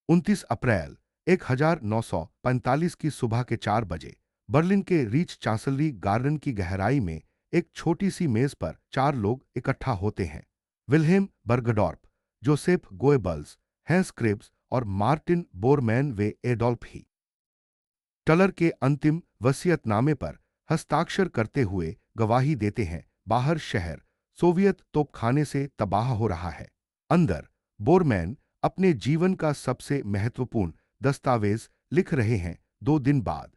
29 अप्रैल 1945 की सुबह के 4 बजे बर्लिन के रीच चांसलरी गार्डन की गहराई में एक छोटी सी मेज पर 4 लोग इकट्ठा होते हैं। Wilhelm Burgdorf, Joseph Goebbels, Hans Krebs और मार्टिन बोरमैन वे एडोल्फ ही टलर के अंतिम वसीयतनामे पर हस्ताक्षर करते हुए गवाही देते हैं। बाहर शहर सोवियत तोपखाने से तबाह हो रहा है। अंदर बोरमैन अपने जीवन का सबसे महत्वपूर्ण दस्तावेज लिख रहे हैं। 2 दिन बाद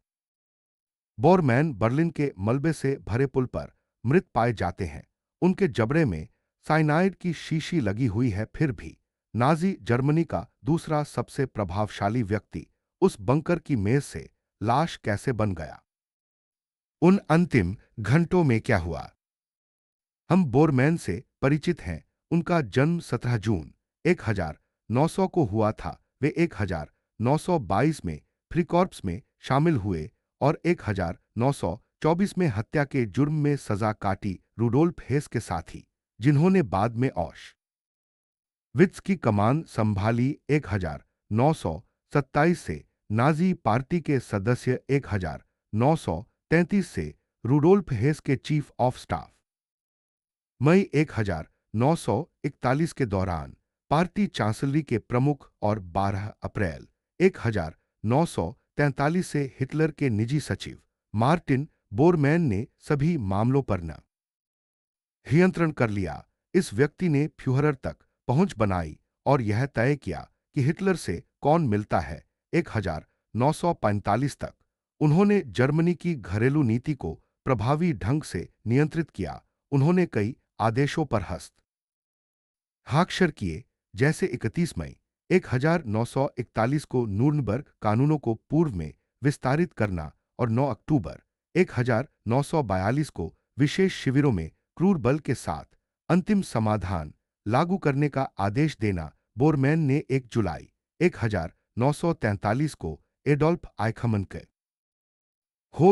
बोरमैन बर्लिन के मलबे से भरे पुल पर मृत पाए जाते हैं। उनके जबड़े में साइनाइड की शीशी लगी हुई है। फिर भी नाजी जर्मनी का दूसरा सबसे प्रभावशाली व्यक्ति उस बंकर की मेज से लाश कैसे बन गया? उन अंतिम घंटों में क्या हुआ? हम बोरमैन से परिचित हैं। उनका जन्म 17 जून 1900 को हुआ था। वे 1922 में फ्रीकॉर्प्स में शामिल हुए और 1924 में हत्या के जुर्म में सजा काटी। रूडोल्फ हेस के साथी, जिन्होंने बाद में ऑशविट्ज की कमान संभाली। 1927 से नाजी पार्टी के सदस्य। 1933 से रूडोल्फ हेस के चीफ ऑफ स्टाफ। मई 1941 के दौरान पार्टी चांसलरी के प्रमुख और 12 अप्रैल 1943 से हिटलर के निजी सचिव मार्टिन बोरमैन ने सभी मामलों पर नियंत्रण कर लिया। इस व्यक्ति ने फ्यूहरर तक पहुंच बनाई और यह तय किया कि हिटलर से कौन मिलता है। 1945 तक उन्होंने जर्मनी की घरेलू नीति को प्रभावी ढंग से नियंत्रित किया। उन्होंने कई आदेशों पर हस्ताक्षर किए, जैसे 31 मई 1941 को नूर्नबर्ग कानूनों को पूर्व में विस्तारित करना और 9 अक्टूबर 1942 को विशेष शिविरों में क्रूर बल के साथ अंतिम समाधान लागू करने का आदेश देना। बोरमैन ने 1 जुलाई 1943 को एडोल्फ आइखमन के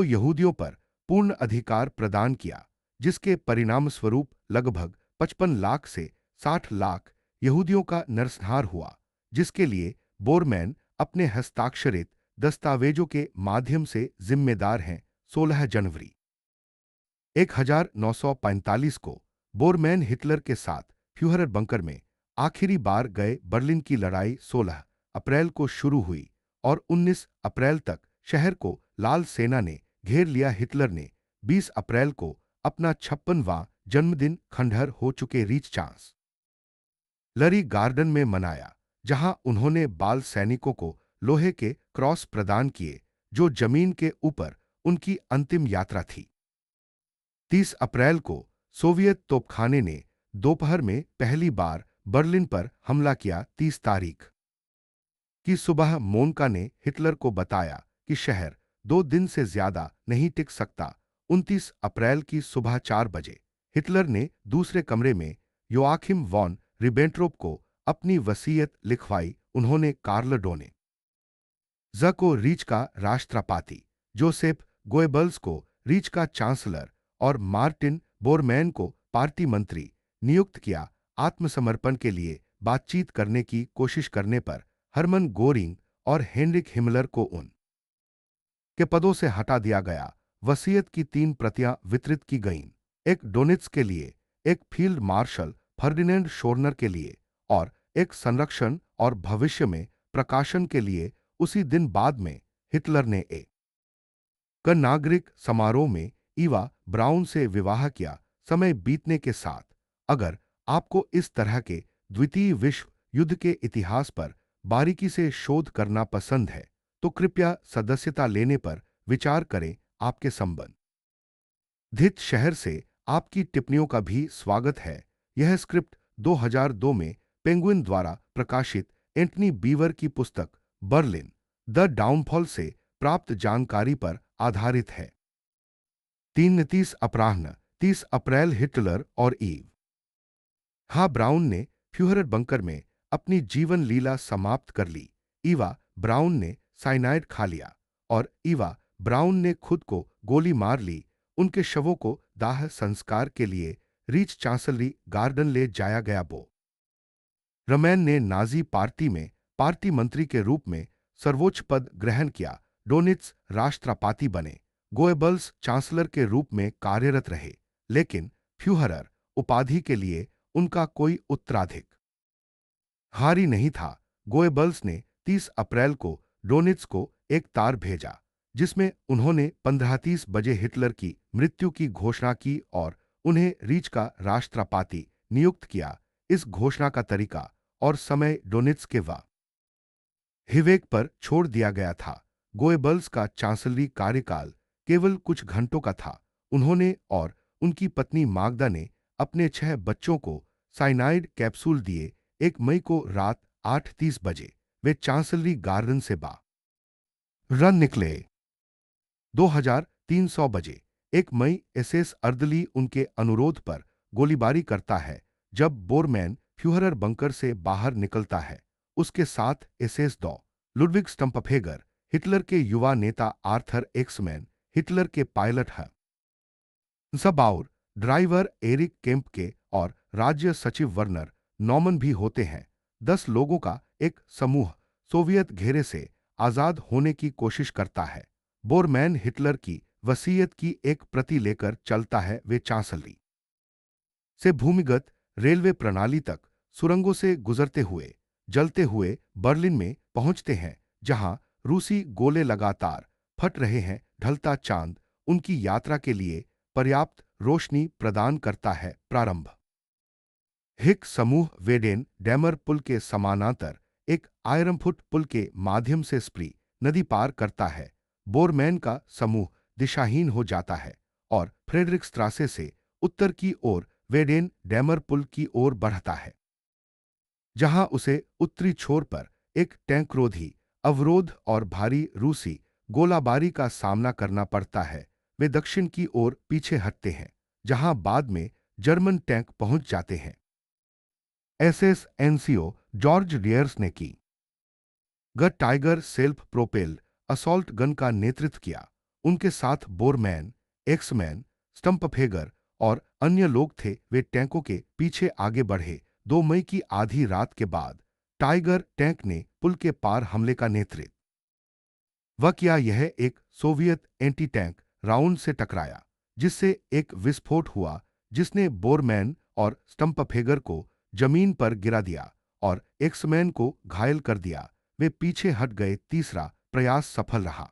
यहूदियों पर पूर्ण अधिकार प्रदान किया, जिसके परिणामस्वरूप लगभग 55 लाख से 60 लाख यहूदियों का नरसंहार हुआ, जिसके लिए बोरमैन अपने हस्ताक्षरित दस्तावेजों के माध्यम से जिम्मेदार हैं। 16 जनवरी 1945 को बोरमैन हिटलर के साथ फ्यूहरर बंकर में आखिरी बार गए। बर्लिन की लड़ाई 16 अप्रैल को शुरू हुई और 19 अप्रैल तक शहर को लाल सेना ने घेर लिया। हिटलर ने 20 अप्रैल को अपना 56वां जन्मदिन खंडहर हो चुके रीच चांसलरी गार्डन में मनाया, जहां उन्होंने बाल सैनिकों को लोहे के क्रॉस प्रदान किए, जो जमीन के ऊपर उनकी अंतिम यात्रा थी। 30 अप्रैल को सोवियत तोपखाने ने दोपहर में पहली बार बर्लिन पर हमला किया। 30 तारीख की सुबह मोनका ने हिटलर को बताया कि शहर 2 दिन से ज्यादा नहीं टिक सकता। 29 अप्रैल की सुबह 4 बजे हिटलर ने दूसरे कमरे में योआखिम वॉन रिबेंट्रोप को अपनी वसीयत लिखवाई। उन्होंने कार्ल डोने ज़ को रीच का राष्ट्रपति, जोसेफ गोएबल्स को रीच का चांसलर और मार्टिन बोरमैन को पार्टी मंत्री नियुक्त किया। आत्मसमर्पण के लिए बातचीत करने की कोशिश करने पर हरमन गोरिंग और हेनरिक हिमलर को उन के पदों से हटा दिया गया। वसीयत की 3 प्रतियां वितरित की गईं, एक डोनित्स के लिए, एक फील्ड मार्शल फर्डिनेंड शोरनर के लिए और एक संरक्षण और भविष्य में प्रकाशन के लिए। उसी दिन बाद में हिटलर ने एक नागरिक समारोह में ईवा ब्राउन से विवाह किया। समय बीतने के साथ, अगर आपको इस तरह के द्वितीय विश्व युद्ध के इतिहास पर बारीकी से शोध करना पसंद है, तो कृपया सदस्यता लेने पर विचार करें। आपके संबंधित शहर से आपकी टिप्पणियों का भी स्वागत है। यह स्क्रिप्ट 2002 में पेंगुइन द्वारा प्रकाशित एंटनी बीवर की पुस्तक बर्लिन द डाउनफॉल से प्राप्त जानकारी पर आधारित है। 30 अपराह्न 30 अप्रैल हिटलर और ईवा ब्राउन ने फ्यूहरर बंकर में अपनी जीवन लीला समाप्त कर ली। ईवा ब्राउन ने साइनाइड खा लिया और ईवा ब्राउन ने खुद को गोली मार ली। उनके शवों को दाह संस्कार के लिए रीच चांसलरी गार्डन ले जाया गया। बोरमैन ने नाजी पार्टी में पार्टी मंत्री के रूप में सर्वोच्च पद ग्रहण किया। डोनित्स राष्ट्रपति बने। गोएबल्स चांसलर के रूप में कार्यरत रहे, लेकिन फ्यूहरर उपाधि के लिए उनका कोई उत्तराधिकारी नहीं था। गोएबल्स ने 30 अप्रैल को डोनित्स को एक तार भेजा, जिसमें उन्होंने 15:30 बजे हिटलर की मृत्यु की घोषणा की और उन्हें रीच का राष्ट्रपति नियुक्त किया। इस घोषणा का तरीका और समय डोनित्स के विवेक पर छोड़ दिया गया था। गोएबल्स का चांसलरी कार्यकाल केवल कुछ घंटों का था। उन्होंने और उनकी पत्नी माग्दा ने अपने 6 बच्चों को साइनाइड कैप्सूल दिए। 1 मई को रात 8:30 बजे वे चांसलरी गार्डन से रन निकले। 2300 बजे 1 मई एसएस अर्दली उनके अनुरोध पर गोलीबारी करता है। जब बोरमैन फ्यूहरर बंकर से बाहर निकलता है, उसके साथ एसएस दो लुडविग स्टम्पफेगर, हिटलर के युवा नेता आर्थर एक्समैन, हिटलर के पायलट हंसबाउर, ड्राइवर एरिक केम्पके और राज्य सचिव वर्नर नॉमन भी होते हैं। 10 लोगों का एक समूह सोवियत घेरे से आजाद होने की कोशिश करता है। बोरमैन हिटलर की वसीयत की एक प्रति लेकर चलता है। वे चांसलरी से भूमिगत रेलवे प्रणाली तक सुरंगों से गुजरते हुए जलते हुए बर्लिन में पहुंचते हैं, जहां रूसी गोले लगातार फट रहे हैं। ढलता चांद उनकी यात्रा के लिए पर्याप्त रोशनी प्रदान करता है। प्रारंभ हिक समूह वेडेन डैमर पुल के समानांतर एक आयरनफुट पुल के माध्यम से स्प्री नदी पार करता है। बोरमैन का समूह दिशाहीन हो जाता है और फ्रेडरिक्सट्रासे से उत्तर की ओर वेडेन डैमर पुल की ओर बढ़ता है, जहां उसे उत्तरी छोर पर एक टैंकरोधी अवरोध और भारी रूसी गोलाबारी का सामना करना पड़ता है। वे दक्षिण की ओर पीछे हटते हैं, जहां बाद में जर्मन टैंक पहुंच जाते हैं। एसएस एनसीओ जॉर्ज डियर्स ने की tiger self propelled assault gun का नेतृत्व किया। उनके साथ बोरमैन, एक्समैन, स्टम्पफेगर और अन्य लोग थे। वे टैंकों के पीछे आगे बढ़े। 2 मई की आधी रात के बाद टाइगर टैंक ने पुल के पार हमले का नेतृत्व किया। यह एक सोवियत एंटी टैंक राउंड से टकराया, जिससे एक विस्फोट हुआ जिसने बोरमैन और स्टम्पफेगर को जमीन पर गिरा दिया और एक्समैन को घायल कर दिया। वे पीछे हट गए। तीसरा प्रयास सफल रहा।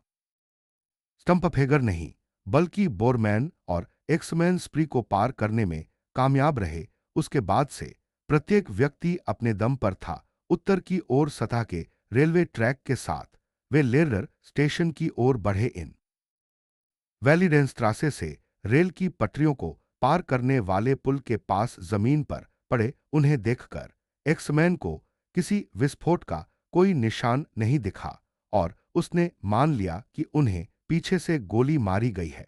स्टम्पफेगर नहीं, बल्कि बोरमैन और एक्समैन स्प्री को पार करने में कामयाब रहे। उसके बाद से प्रत्येक व्यक्ति अपने दम पर था। उत्तर की ओर सतह के रेलवे ट्रैक के साथ वे लेरर स्टेशन की ओर बढ़े। इन वैलीडेंस्ट्रासे से रेल की पटरियों को पार करने वाले पुल के पास जमीन पर पड़े उन्हें देखकर एक्समैन को किसी विस्फोट का कोई निशान नहीं दिखा और उसने मान लिया कि उन्हें पीछे से गोली मारी गई है।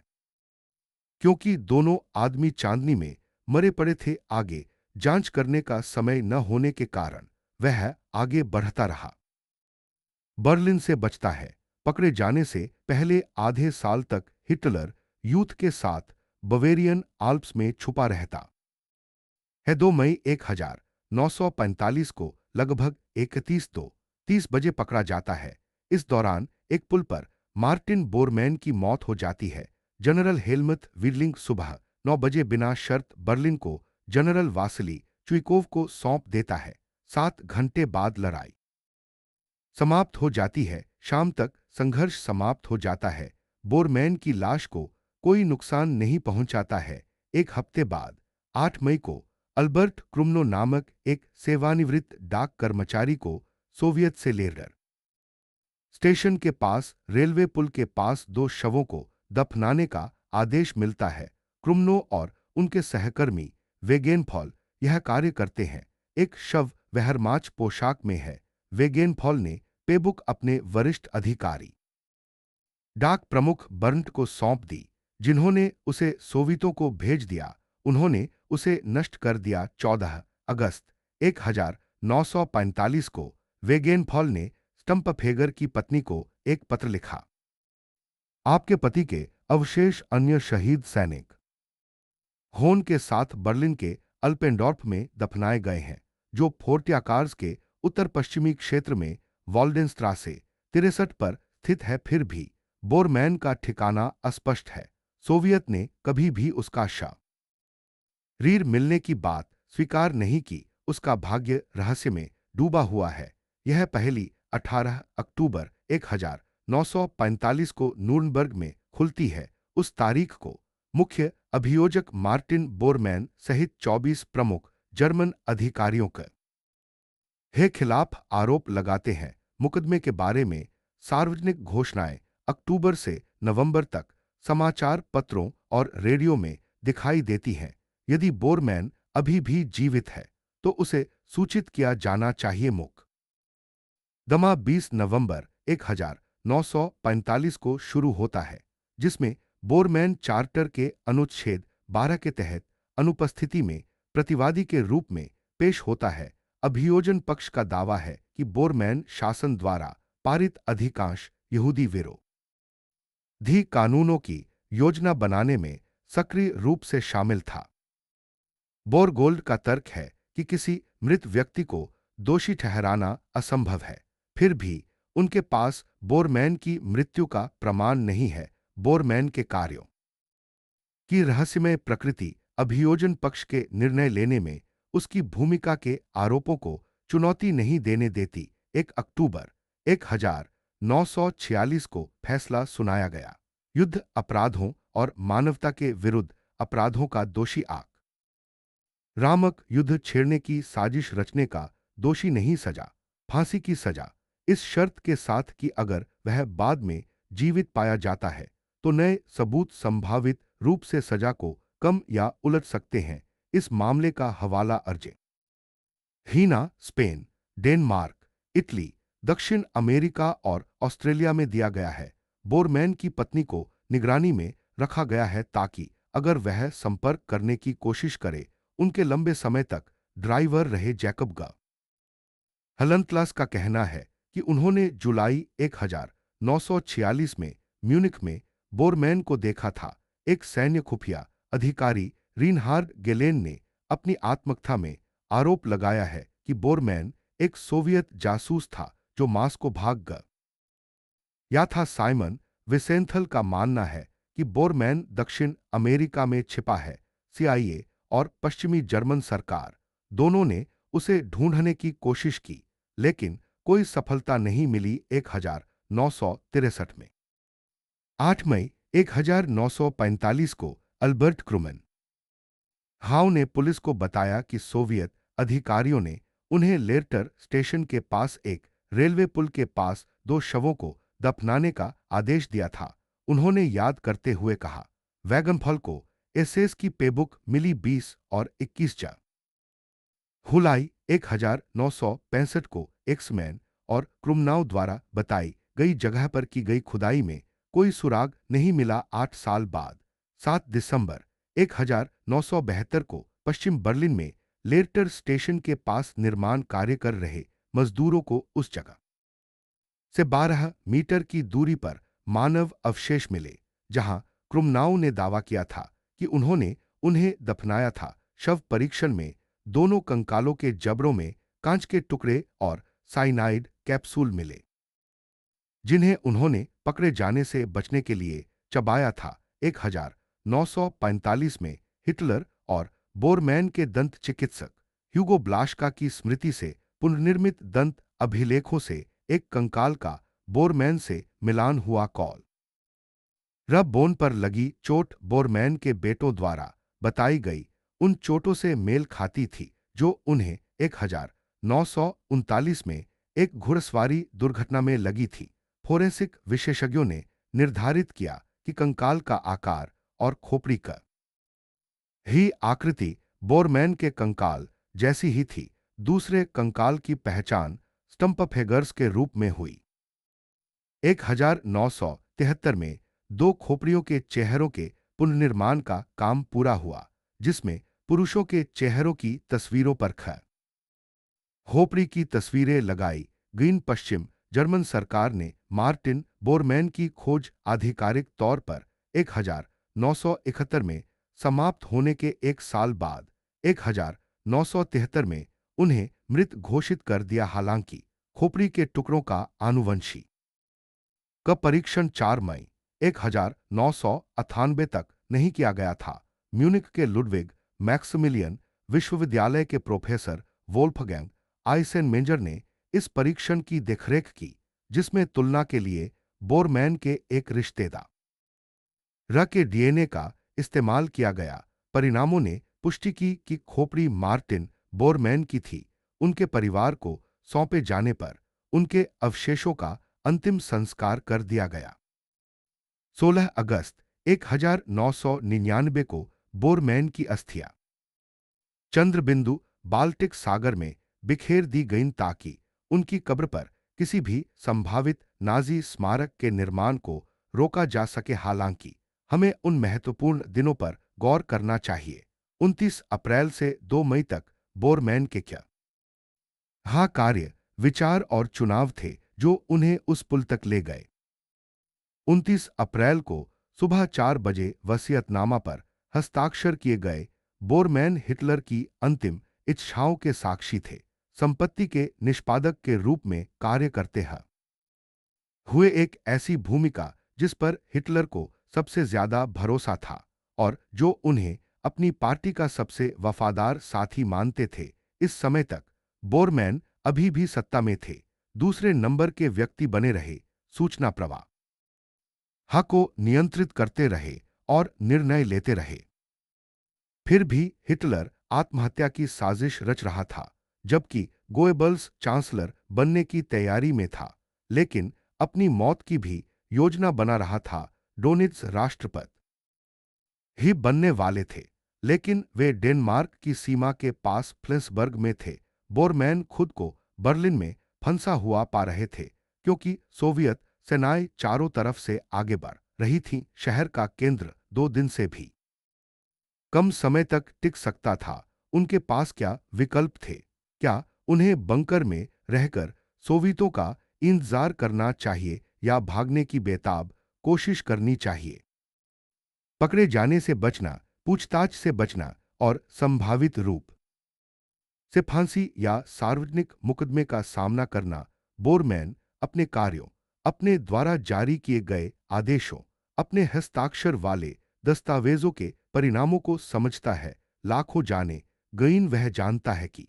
क्योंकि दोनों आदमी चांदनी में मरे पड़े थे, आगे जांच करने का समय न होने के कारण वह आगे बढ़ता रहा। बर्लिन से बचता है। पकड़े जाने से पहले आधे साल तक हिटलर यूथ के साथ बवेरियन आल्प्स में छुपा रहता है। 2 मई 1945 को लगभग 31:30 बजे पकड़ा जाता है। इस दौरान एक पुल पर मार्टिन बोरमैन की मौत हो जाती है। जनरल हेलमथ विडलिंग सुबह 9 बजे बिना शर्त बर्लिन को जनरल वासिली चुइकोव को सौंप देता है। 7 घंटे बाद लड़ाई समाप्त हो जाती है। शाम तक संघर्ष समाप्त हो जाता है। बोरमैन की लाश को कोई नुकसान नहीं पहुंचाता है। 1 हफ्ते बाद 8 मई को अल्बर्ट क्रुमनो नामक एक सेवानिवृत्त डाक कर्मचारी को सोवियत से लेकर स्टेशन के पास रेलवे पुल के पास 2 शवों को दफनाने का आदेश मिलता है। क्रुमनो और उनके सहकर्मी वेगेनफॉल यह कार्य करते हैं। एक शव वेहरमाच पोशाक में है। वेगेनफॉल ने पेबुक अपने वरिष्ठ अधिकारी डाक प्रमुख बर्न्ट को सौंप दी, जिन्होंने उसे सोवियतों को भेज दिया। उन्होंने उसे नष्ट कर दिया। 14 अगस्त 1945 को वेगेनफॉल ने स्टम्पफेगर की पत्नी को एक पत्र लिखा। आपके पति के अवशेष अन्य शहीद सैनिक होन के साथ बर्लिन के अल्पेंडोर्फ में दफनाए गए हैं, जो फोर्टियाकार्स के उत्तर पश्चिमी क्षेत्र में वॉल्डेनस्ट्रासे 63 पर स्थित है। फिर भी बोरमैन का ठिकाना अस्पष्ट है। सोवियत ने कभी भी उसका शरीर मिलने की बात स्वीकार नहीं की। उसका भाग्य रहस्य में डूबा हुआ है। यह पहली 18 अक्टूबर 1945 को नूरनबर्ग में खुलती है। उस तारीख को मुख्य अभियोजक मार्टिन बोरमैन सहित 24 प्रमुख जर्मन अधिकारियों के खिलाफ आरोप लगाते हैं। मुकदमे के बारे में सार्वजनिक घोषणाएं अक्टूबर से नवंबर तक समाचार पत्रों और रेडियो में दिखाई देती हैं। यदि बोरमैन अभी भी जीवित है तो उसे सूचित किया जाना चाहिए। मुकदमा 20 नवंबर 1945 को शुरू होता है, जिसमें बोरमैन चार्टर के अनुच्छेद 12 के तहत अनुपस्थिति में प्रतिवादी के रूप में पेश होता है। अभियोजन पक्ष का दावा है कि बोरमैन शासन द्वारा पारित अधिकांश यहूदी विरोधी कानूनों की योजना बनाने में सक्रिय रूप से शामिल था। बोरगोल्ड का तर्क है कि किसी मृत व्यक्ति को दोषी ठहराना असंभव है। फिर भी उनके पास बोरमैन की मृत्यु का प्रमाण नहीं है। बोरमैन के कार्यों की रहस्यमय प्रकृति अभियोजन पक्ष के निर्णय लेने में उसकी भूमिका के आरोपों को चुनौती नहीं देने देती। 1 अक्टूबर 1946 को फैसला सुनाया गया। युद्ध अपराधों और मानवता के विरुद्ध अपराधों का दोषी आक्रामक युद्ध छेड़ने की साजिश रचने का दोषी नहीं सजा, फांसी की सजा, इस शर्त के साथ कि अगर वह बाद में जीवित पाया जाता है तो नए सबूत संभावित रूप से सजा को कम या उलट सकते हैं। इस मामले का हवाला अर्जेंटीना, स्पेन, डेनमार्क, इटली, दक्षिण अमेरिका और ऑस्ट्रेलिया में दिया गया है। बोरमैन की पत्नी को निगरानी में रखा गया है ताकि अगर वह संपर्क करने की कोशिश करे, उनके लंबे समय तक ड्राइवर रहे जैकब हलनत्लास का कहना है कि उन्होंने जुलाई 1946 में म्यूनिख में बोरमैन को देखा था। एक सैन्य खुफिया अधिकारी रीनहार्ड गेलेन ने अपनी आत्मकथा में आरोप लगाया है कि बोरमैन एक सोवियत जासूस था जो मास्को भाग गया था। साइमन विसेंथल का मानना है कि बोरमैन दक्षिण अमेरिका में छिपा है। CIA और पश्चिमी जर्मन सरकार दोनों ने उसे ढूंढने की कोशिश की, लेकिन कोई सफलता नहीं मिली। 1963 में 8 मई 1945 को अल्बर्ट क्रूमन हाउ ने पुलिस को बताया कि सोवियत अधिकारियों ने उन्हें लेर्टर स्टेशन के पास एक रेलवे पुल के पास 2 शवों को दफनाने का आदेश दिया था। उन्होंने याद करते हुए कहा, वैगनफॉल को एसएस की पेबुक मिली 20 और 21 जुलाई 1965 को एक्समैन और क्रुमनाउ द्वारा बताई गई जगह पर की गई खुदाई में कोई सुराग नहीं मिला। 8 साल बाद 7 दिसंबर 1972 को पश्चिम बर्लिन में लेर्टर स्टेशन के पास निर्माण कार्य कर रहे मजदूरों को उस जगह से 12 मीटर की दूरी पर मानव अवशेष मिले जहां क्रुमनाउ ने दावा किया था कि उन्होंने उन्हें दफनाया था। शव परीक्षण में दोनों कंकालों के जबड़ों में कांच के टुकड़े और साइनाइड कैप्सूल मिले, जिन्हें उन्होंने पकड़े जाने से बचने के लिए चबाया था। 1945 में हिटलर और बोरमैन के दंत चिकित्सक ह्यूगो ब्लाश्का की स्मृति से पुनर्निर्मित दंत अभिलेखों से एक कंकाल का बोरमैन से मिलान हुआ। कॉल रब बोन पर लगी चोट बोरमैन के बेटों द्वारा बताई गई उन चोटों से मेल खाती थी जो उन्हें 1939 में एक घुड़सवारी दुर्घटना में लगी थी। फोरेंसिक विशेषज्ञों ने निर्धारित किया कि कंकाल का आकार और खोपड़ी का ही आकृति बोरमैन के कंकाल जैसी ही थी। दूसरे कंकाल की पहचान स्टम्पफेगर्स के रूप में हुई। 1973 में 2 खोपड़ियों के चेहरों के पुनर्निर्माण का काम पूरा हुआ, जिसमें पुरुषों के चेहरों की तस्वीरों पर खोपड़ी की तस्वीरें लगाई गईं। पश्चिम जर्मन सरकार ने मार्टिन बोरमैन की खोज आधिकारिक तौर पर 1971 में समाप्त होने के 1 साल बाद 1973 में उन्हें मृत घोषित कर दिया। हालांकि खोपड़ी के टुकड़ों का आनुवंशी का परीक्षण 4 मई 1998 तक नहीं किया गया था। म्यूनिख के लुडविग मैक्सिमिलियन विश्वविद्यालय के प्रोफेसर वोल्फगैंग आइसेनमेंजर ने इस परीक्षण की देखरेख की, जिसमें तुलना के लिए बोरमैन के एक रिश्तेदार र के डीएनए का इस्तेमाल किया गया। परिणामों ने पुष्टि की कि खोपड़ी मार्टिन बोरमैन की थी। उनके परिवार को सौंपे जाने पर उनके अवशेषों का अंतिम संस्कार कर दिया गया। 16 अगस्त 1999 को बोरमैन की अस्थियां चंद्रबिंदु बाल्टिक सागर में बिखेर दी गईं ताकि उनकी कब्र पर किसी भी संभावित नाजी स्मारक के निर्माण को रोका जा सके। हालांकि हमें उन महत्वपूर्ण दिनों पर गौर करना चाहिए। 29 अप्रैल से 2 मई तक बोरमैन के क्या कार्य, विचार और चुनाव थे जो उन्हें उस पुल तक ले गए। 29 अप्रैल को सुबह 4 बजे वसीयतनामा पर हस्ताक्षर किए गए। बोरमैन हिटलर की अंतिम इच्छाओं के साक्षी थे, संपत्ति के निष्पादक के रूप में कार्य करते हुए एक ऐसी भूमिका जिस पर हिटलर को सबसे ज्यादा भरोसा था और जो उन्हें अपनी पार्टी का सबसे वफादार साथी मानते थे। इस समय तक बोरमैन अभी भी सत्ता में थे, दूसरे नंबर के व्यक्ति बने रहे, सूचना प्रवाह को नियंत्रित करते रहे और निर्णय लेते रहे। फिर भी हिटलर आत्महत्या की साजिश रच रहा था, जबकि गोएबल्स चांसलर बनने की तैयारी में था, लेकिन अपनी मौत की भी योजना बना रहा था। डोनिट्स राष्ट्रपति ही बनने वाले थे, लेकिन वे डेनमार्क की सीमा के पास फ्लेंसबर्ग में थे। बोरमैन खुद को बर्लिन में फंसा हुआ पा रहे थे, क्योंकि सोवियत सेनाएं चारों तरफ से आगे बढ़ रही थीं। शहर का केंद्र 2 दिन से भी कम समय तक टिक सकता था। उनके पास क्या विकल्प थे? क्या उन्हें बंकर में रहकर सोवियतों का इंतजार करना चाहिए या भागने की बेताब कोशिश करनी चाहिए? पकड़े जाने से बचना, पूछताछ से बचना और संभावित रूप से फांसी या सार्वजनिक मुकदमे का सामना करना। बोरमैन अपने कार्यों, अपने द्वारा जारी किए गए आदेशों, अपने हस्ताक्षर वाले दस्तावेजों के परिणामों को समझता है। लाखों जाने गईन वह जानता है कि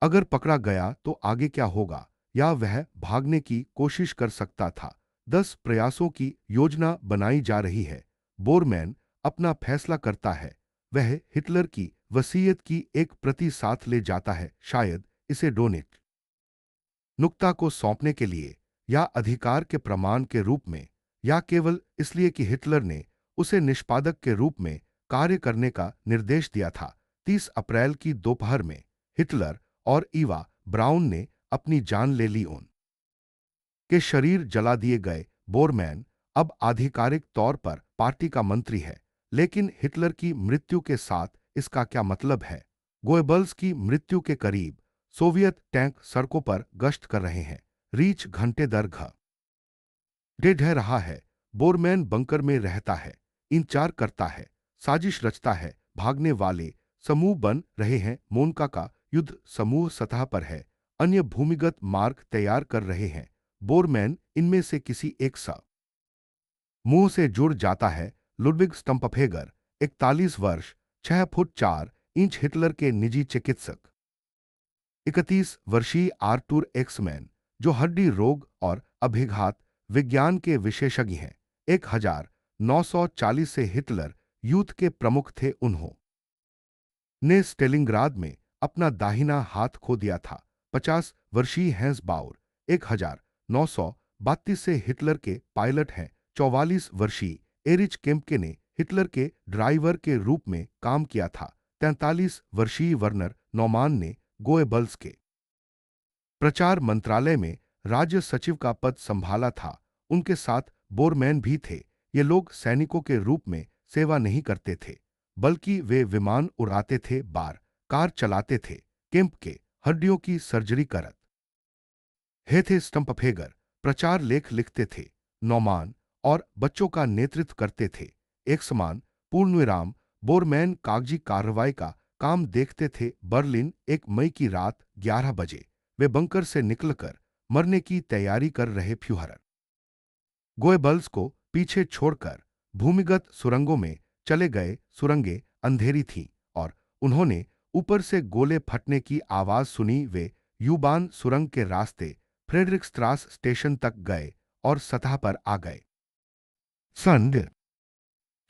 अगर पकड़ा गया तो आगे क्या होगा, या वह भागने की कोशिश कर सकता था। 10 प्रयासों की योजना बनाई जा रही है। बोरमैन अपना फैसला करता है। वह हिटलर की वसीयत की एक प्रति साथ ले जाता है, शायद इसे डोनेट नुक्ता को सौंपने के लिए, या अधिकार के प्रमाण के रूप में, या केवल इसलिए कि हिटलर ने उसे निष्पादक के रूप में कार्य करने का निर्देश दिया था। 30 अप्रैल की दोपहर में हिटलर और ईवा ब्राउन ने अपनी जान ले ली। उन के शरीर जला दिए गए। बोरमैन अब आधिकारिक तौर पर पार्टी का मंत्री है, लेकिन हिटलर की मृत्यु के साथ इसका क्या मतलब है? गोएबल्स की मृत्यु के करीब सोवियत टैंक सड़कों पर गश्त कर रहे हैं। रीच घंटे दर ढह रहा है। बोरमैन बंकर में रहता है, इंतजार करता है, साजिश रचता है। भागने वाले समूह बन रहे हैं। मोनका का युद्ध समूह सतह पर है, अन्य भूमिगत मार्ग तैयार कर रहे हैं। बोरमैन इनमें से किसी एक मुंह से जुड़ जाता है। लुडविग स्टम्पफेगर 41 वर्ष 6 फुट 4 इंच हिटलर के निजी चिकित्सक। 31 वर्षीय आर्टूर एक्समैन, जो हड्डी रोग और अभिघात विज्ञान के विशेषज्ञ हैं। 1940 से हिटलर यूथ के प्रमुख थे। उन्होंने स्टेलिंग्राद में अपना दाहिना हाथ खो दिया था। 50 वर्षीय हैंस बाउर 1932 से हिटलर के पायलट हैं। 44 वर्षीय एरिच केम्पके ने हिटलर के ड्राइवर के रूप में काम किया था। 43 वर्षीय वर्नर नौमान ने गोएबल्स के प्रचार मंत्रालय में राज्य सचिव का पद संभाला था। उनके साथ बोरमैन भी थे। ये लोग सैनिकों के रूप में सेवा नहीं करते थे, बल्कि वे विमान उड़ाते थे, कार चलाते थे। केम्पके हड्डियों की सर्जरी करत थे। स्टम्पफेगर प्रचार लेख लिखते थे। नौमान और बच्चों का नेतृत्व करते थे। एक समान पूर्णविराम बोरमैन कागजी कार्रवाई का काम देखते थे। बर्लिन 1 मई की रात 11 बजे वे बंकर से निकलकर मरने की तैयारी कर रहे फ्यूहरर गोएबल्स को पीछे छोड़कर भूमिगत सुरंगों में चले गए। सुरंगें अंधेरी थीं और उन्होंने ऊपर से गोले फटने की आवाज सुनी। वे यूबान सुरंग के रास्ते फ्रेडरिक्सट्रास स्टेशन तक गए और सतह पर आ गए। संड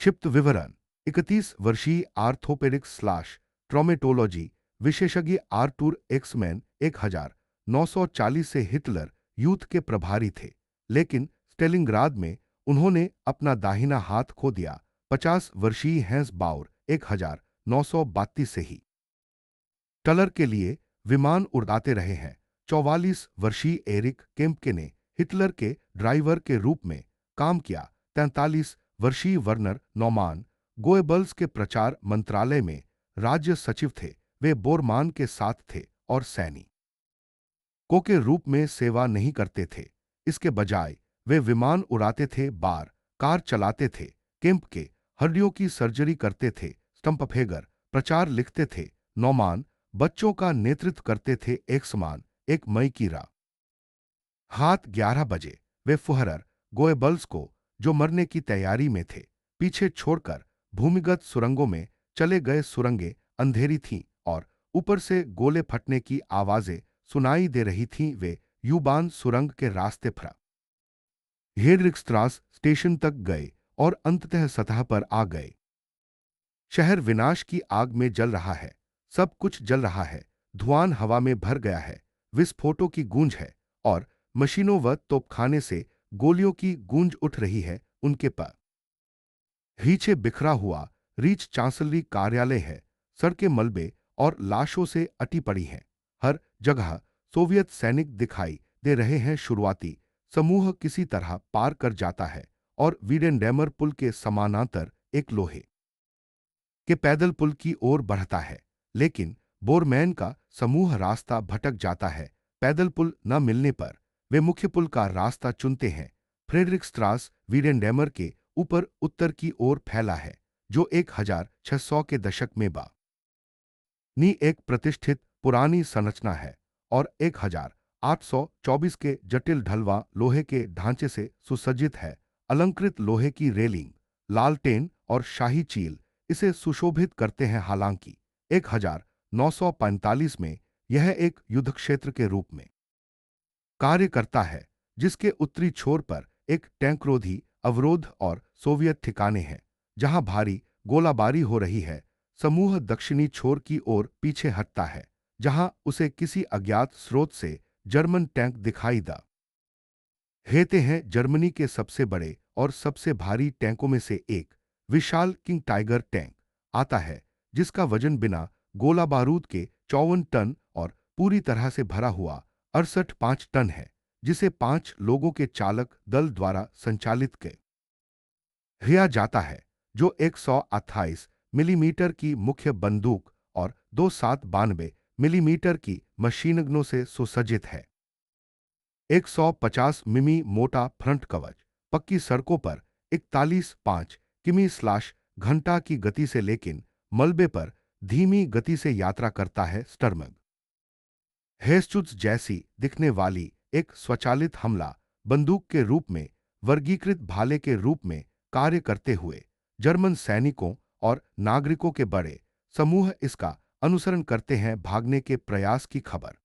क्षिप्त विवरण 31 वर्षीय आर्थोपेडिक्स स्लैश ट्रॉमेटोलॉजी विशेषज्ञ आर्टूर एक्समैन 1940 से हिटलर यूथ के प्रभारी थे, लेकिन स्टेलिंगराद में उन्होंने अपना दाहिना हाथ खो दिया। 50 वर्षीय हैंस बाउर 1932 से ही टलर के लिए विमान उड़ाते रहे हैं। 44 वर्षीय एरिक केम्पके ने हिटलर के ड्राइवर के रूप में काम किया। 43 वर्षीय वर्नर नॉमान गोएबल्स के प्रचार मंत्रालय में राज्य सचिव थे। वे बोरमान के साथ थे और सैनिकों के रूप में सेवा नहीं करते थे। इसके बजाय वे विमान उड़ाते थे, बार कार चलाते थे, केम्पके हड्डियों की सर्जरी करते थे, स्टम्पफेगर प्रचार लिखते थे, नॉमान बच्चों का नेतृत्व करते थे। एक्समान 1 मई की रात 11 बजे वे फुहरर गोएबल्स को, जो मरने की तैयारी में थे, पीछे छोड़कर भूमिगत सुरंगों में चले गए। सुरंगें अंधेरी थीं और ऊपर से गोले फटने की आवाजें सुनाई दे रही थीं। वे यूबान सुरंग के रास्ते फ्रेडरिक्सट्रास स्टेशन तक गए और अंततः सतह पर आ गए। शहर विनाश की आग में जल रहा है, सब कुछ जल रहा है, धुआं हवा में भर गया है, विस्फोटों की गूंज है और मशीनों व तोपखाने से गोलियों की गूंज उठ रही है। उनके पीछे बिखरा हुआ रीच चांसलरी कार्यालय है, सड़कें मलबे और लाशों से अटी पड़ी हैं। हर जगह सोवियत सैनिक दिखाई दे रहे हैं। शुरुआती समूह किसी तरह पार कर जाता है और वीडेनडेमर पुल के समानांतर एक लोहे के पैदल पुल की ओर बढ़ता है, लेकिन बोरमैन का समूह रास्ता भटक जाता है। पैदल पुल न मिलने पर वे मुख्य पुल का रास्ता चुनते हैं। फ्रेडरिक्सट्रास वीडेनडेमर के ऊपर उत्तर की ओर फैला है, जो 1600 के दशक में नी एक प्रतिष्ठित पुरानी संरचना है और 1824 के जटिल ढलवा लोहे के ढांचे से सुसज्जित है। अलंकृत लोहे की रेलिंग, लालटेन और शाही चील इसे सुशोभित करते हैं। हालांकि 1945 में यह एक युद्धक्षेत्र के रूप में कार्य करता है, जिसके उत्तरी छोर पर एक टैंकरोधी अवरोध और सोवियत ठिकाने हैं, जहां भारी गोलाबारी हो रही है। समूह दक्षिणी छोर की ओर पीछे हटता है, जहां उसे किसी अज्ञात स्रोत से जर्मन टैंक दिखाई देते हैं। जर्मनी के सबसे बड़े और सबसे भारी टैंकों में से एक विशाल किंग टाइगर टैंक आता है, जिसका वजन बिना गोला बारूद के 54 टन और पूरी तरह से भरा हुआ 68 टन है, जिसे 5 लोगों के चालक दल द्वारा संचालित किया जाता है, जो 128 मिलीमीटर की मुख्य बंदूक और 292 मिलीमीटर की मशीनगनों से सुसज्जित है। 150 मिमी मोटा फ्रंट कवच पक्की सड़कों पर 41.5 किमी/घंटा की गति से, लेकिन मलबे पर धीमी गति से यात्रा करता है। स्टर्मग हेस्चुट्स जैसी दिखने वाली एक स्वचालित हमला बंदूक के रूप में वर्गीकृत भाले के रूप में कार्य करते हुए जर्मन सैनिकों और नागरिकों के बड़े समूह इसका अनुसरण करते हैं। भागने के प्रयास की खबर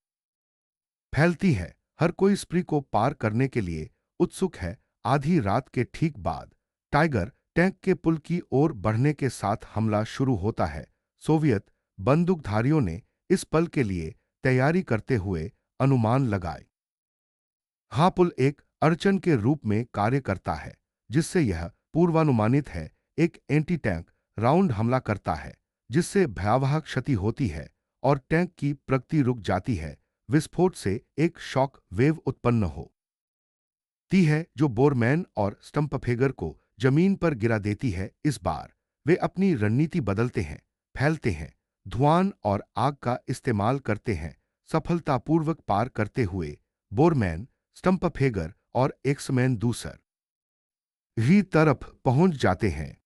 फैलती है, हर कोई स्प्री को पार करने के लिए उत्सुक है। आधी रात के ठीक बाद टाइगर टैंक के पुल की ओर बढ़ने के साथ हमला शुरू होता है। सोवियत बंदूकधारियों ने इस पल के लिए तैयारी करते हुए अनुमान लगाए। पुल एक अड़चन के रूप में कार्य करता है, जिससे यह पूर्वानुमानित है एक एंटी टैंक राउंड हमला करता है, जिससे भयावह क्षति होती है और टैंक की प्रगति रुक जाती है। विस्फोट से एक शॉक वेव उत्पन्न होती है, जो बोरमैन और स्टम्पफेगर को जमीन पर गिरा देती है। इस बार वे अपनी रणनीति बदलते हैं, फैलते हैं, धुआं और आग का इस्तेमाल करते हैं। सफलतापूर्वक पार करते हुए बोरमैन, स्टम्पफेगर और एक्समैन दूसरी तरफ पहुंच जाते हैं।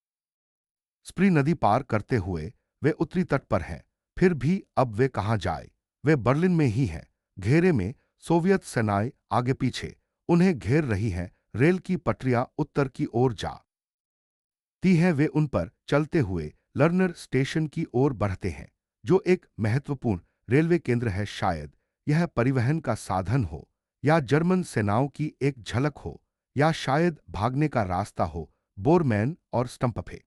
स्प्री नदी पार करते हुए वे उत्तरी तट पर हैं। फिर भी अब वे कहां जाए? वे बर्लिन में ही हैं। घेरे में सोवियत सेनाएं आगे पीछे उन्हें घेर रही हैं। रेल की पटरियां उत्तर की ओर जाती हैं। वे उन पर चलते हुए लर्नर स्टेशन की ओर बढ़ते हैं, जो एक महत्वपूर्ण रेलवे केंद्र है। शायद यह परिवहन का साधन हो, या जर्मन सेनाओं की एक झलक हो, या शायद भागने का रास्ता हो। बोरमैन और स्टम्पफे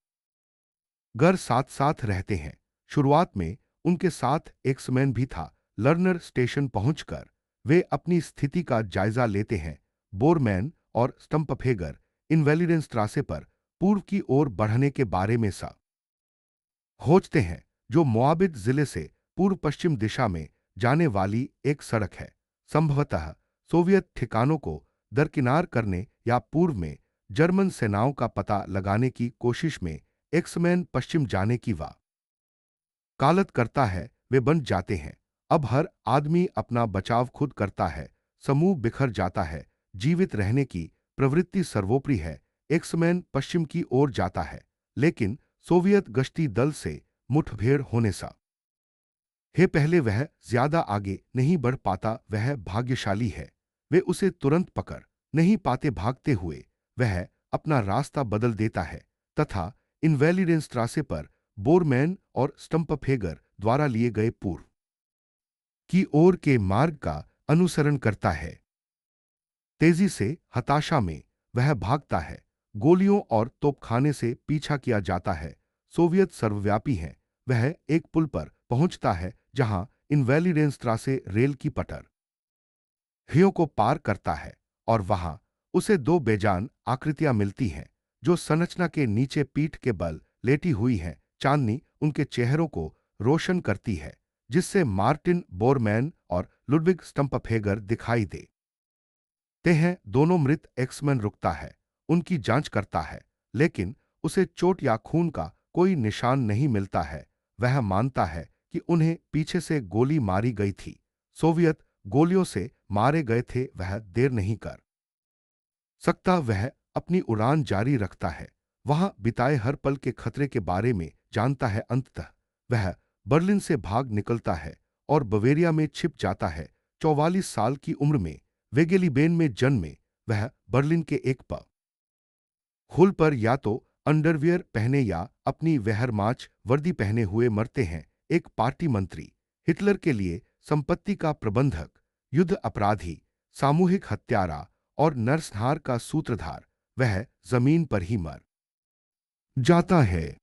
घर साथ साथ रहते हैं। शुरुआत में उनके साथ एक्समैन भी था। लर्नर स्टेशन पहुंचकर वे अपनी स्थिति का जायजा लेते हैं। बोरमैन और स्टम्पफेगर इनवेलिडेंस्ट्रासे पर पूर्व की ओर बढ़ने के बारे में सोचते हैं, जो मोआबिद जिले से पूर्व पश्चिम दिशा में जाने वाली एक सड़क है। संभवतः सोवियत ठिकानों को दरकिनार करने या पूर्व में जर्मन सेनाओं का पता लगाने की कोशिश में एक्समैन पश्चिम जाने की वकालत करता है। वे बन जाते हैं। अब हर आदमी अपना बचाव खुद करता है। समूह बिखर जाता है। जीवित रहने की प्रवृत्ति सर्वोपरि है। एक्समैन पश्चिम की ओर जाता है, लेकिन सोवियत गश्ती दल से मुठभेड़ होने हे पहले वह ज्यादा आगे नहीं बढ़ पाता। वह भाग्यशाली है, वे उसे तुरंत पकड़ नहीं पाते। भागते हुए वह अपना रास्ता बदल देता है तथा इनवेलिडेंस्ट्रासे पर बोरमैन और स्टम्पफेगर द्वारा लिए गए पूर्व की ओर के मार्ग का अनुसरण करता है। तेजी से हताशा में वह भागता है। गोलियों और तोपखाने से पीछा किया जाता है। सोवियत सर्वव्यापी है। वह एक पुल पर पहुंचता है जहां इनवेलिडेंस्ट्रासे रेल की पटरियों को पार करता है, और वहां उसे दो बेजान आकृतियां मिलती हैं, जो संरचना के नीचे पीठ के बल लेटी हुई हैं। चांदनी उनके चेहरों को रोशन करती है, जिससे मार्टिन बोरमैन और लुडविग स्टम्पफेगर दिखाई देते हैं। दोनों मृत। एक्समैन रुकता है, उनकी जांच करता है, लेकिन उसे चोट या खून का कोई निशान नहीं मिलता है। वह मानता है कि उन्हें पीछे से गोली मारी गई थी। सोवियत गोलियों से मारे गए थे। वह देर नहीं कर सकता। वह अपनी उड़ान जारी रखता है, वहां बिताए हर पल के खतरे के बारे में जानता है। अंततः वह बर्लिन से भाग निकलता है और बवेरिया में छिप जाता है। 44 साल की उम्र में वेगेलीबेन में जन्मे वह बर्लिन के एक हुल पर या तो अंडरवियर पहने या अपनी वेहरमाच वर्दी पहने हुए मरते हैं। एक पार्टी मंत्री, हिटलर के लिए संपत्ति का प्रबंधक, युद्ध अपराधी, सामूहिक हत्यारा और नरसंहार का सूत्रधार, वह जमीन पर ही मर जाता है।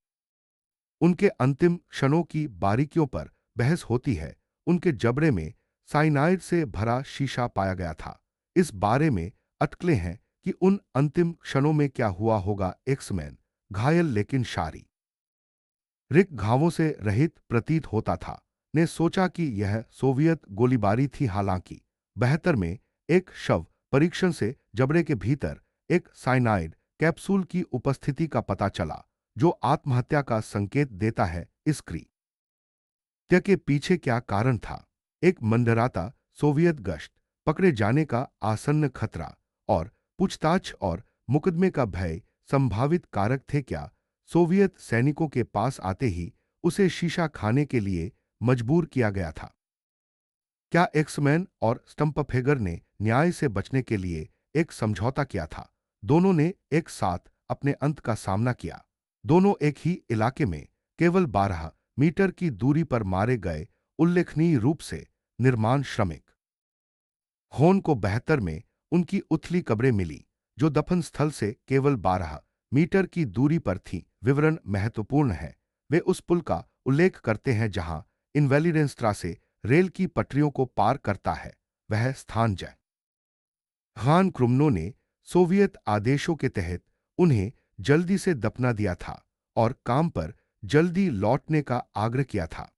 उनके अंतिम क्षणों की बारीकियों पर बहस होती है। उनके जबड़े में साइनाइड से भरा शीशा पाया गया था। इस बारे में अटकलें हैं कि उन अंतिम क्षणों में क्या हुआ होगा। एक्समैन घायल लेकिन शारीरिक घावों से रहित प्रतीत होता था। ने सोचा कि यह सोवियत गोलीबारी थी। हालांकि 72 में एक शव परीक्षण से जबड़े के भीतर एक साइनाइड कैप्सूल की उपस्थिति का पता चला, जो आत्महत्या का संकेत देता है। इस कृत्य के पीछे क्या कारण था? एक मंडराता सोवियत गश्त, पकड़े जाने का आसन्न खतरा और पूछताछ और मुकदमे का भय संभावित कारक थे क्या? सोवियत सैनिकों के पास आते ही उसे शीशा खाने के लिए मजबूर किया गया था। क्या एक्समैन और स्टम्पफेगर ने न्याय से बचने के लिए एक समझौता किया था? दोनों ने एक साथ अपने अंत का सामना किया। दोनों एक ही इलाके में केवल 12 मीटर की दूरी पर मारे गए। उल्लेखनीय रूप से निर्माण श्रमिक होन को 72 में उनकी उथली कब्रें मिली, जो दफन स्थल से केवल 12 मीटर की दूरी पर थीं। विवरण महत्वपूर्ण है। वे उस पुल का उल्लेख करते हैं जहां इनवेलिडेंस्ट्रासे रेल की पटरियों को पार करता है। वह स्थान खान क्रुमनो ने सोवियत आदेशों के तहत उन्हें जल्दी से दफना दिया था और काम पर जल्दी लौटने का आग्रह किया था।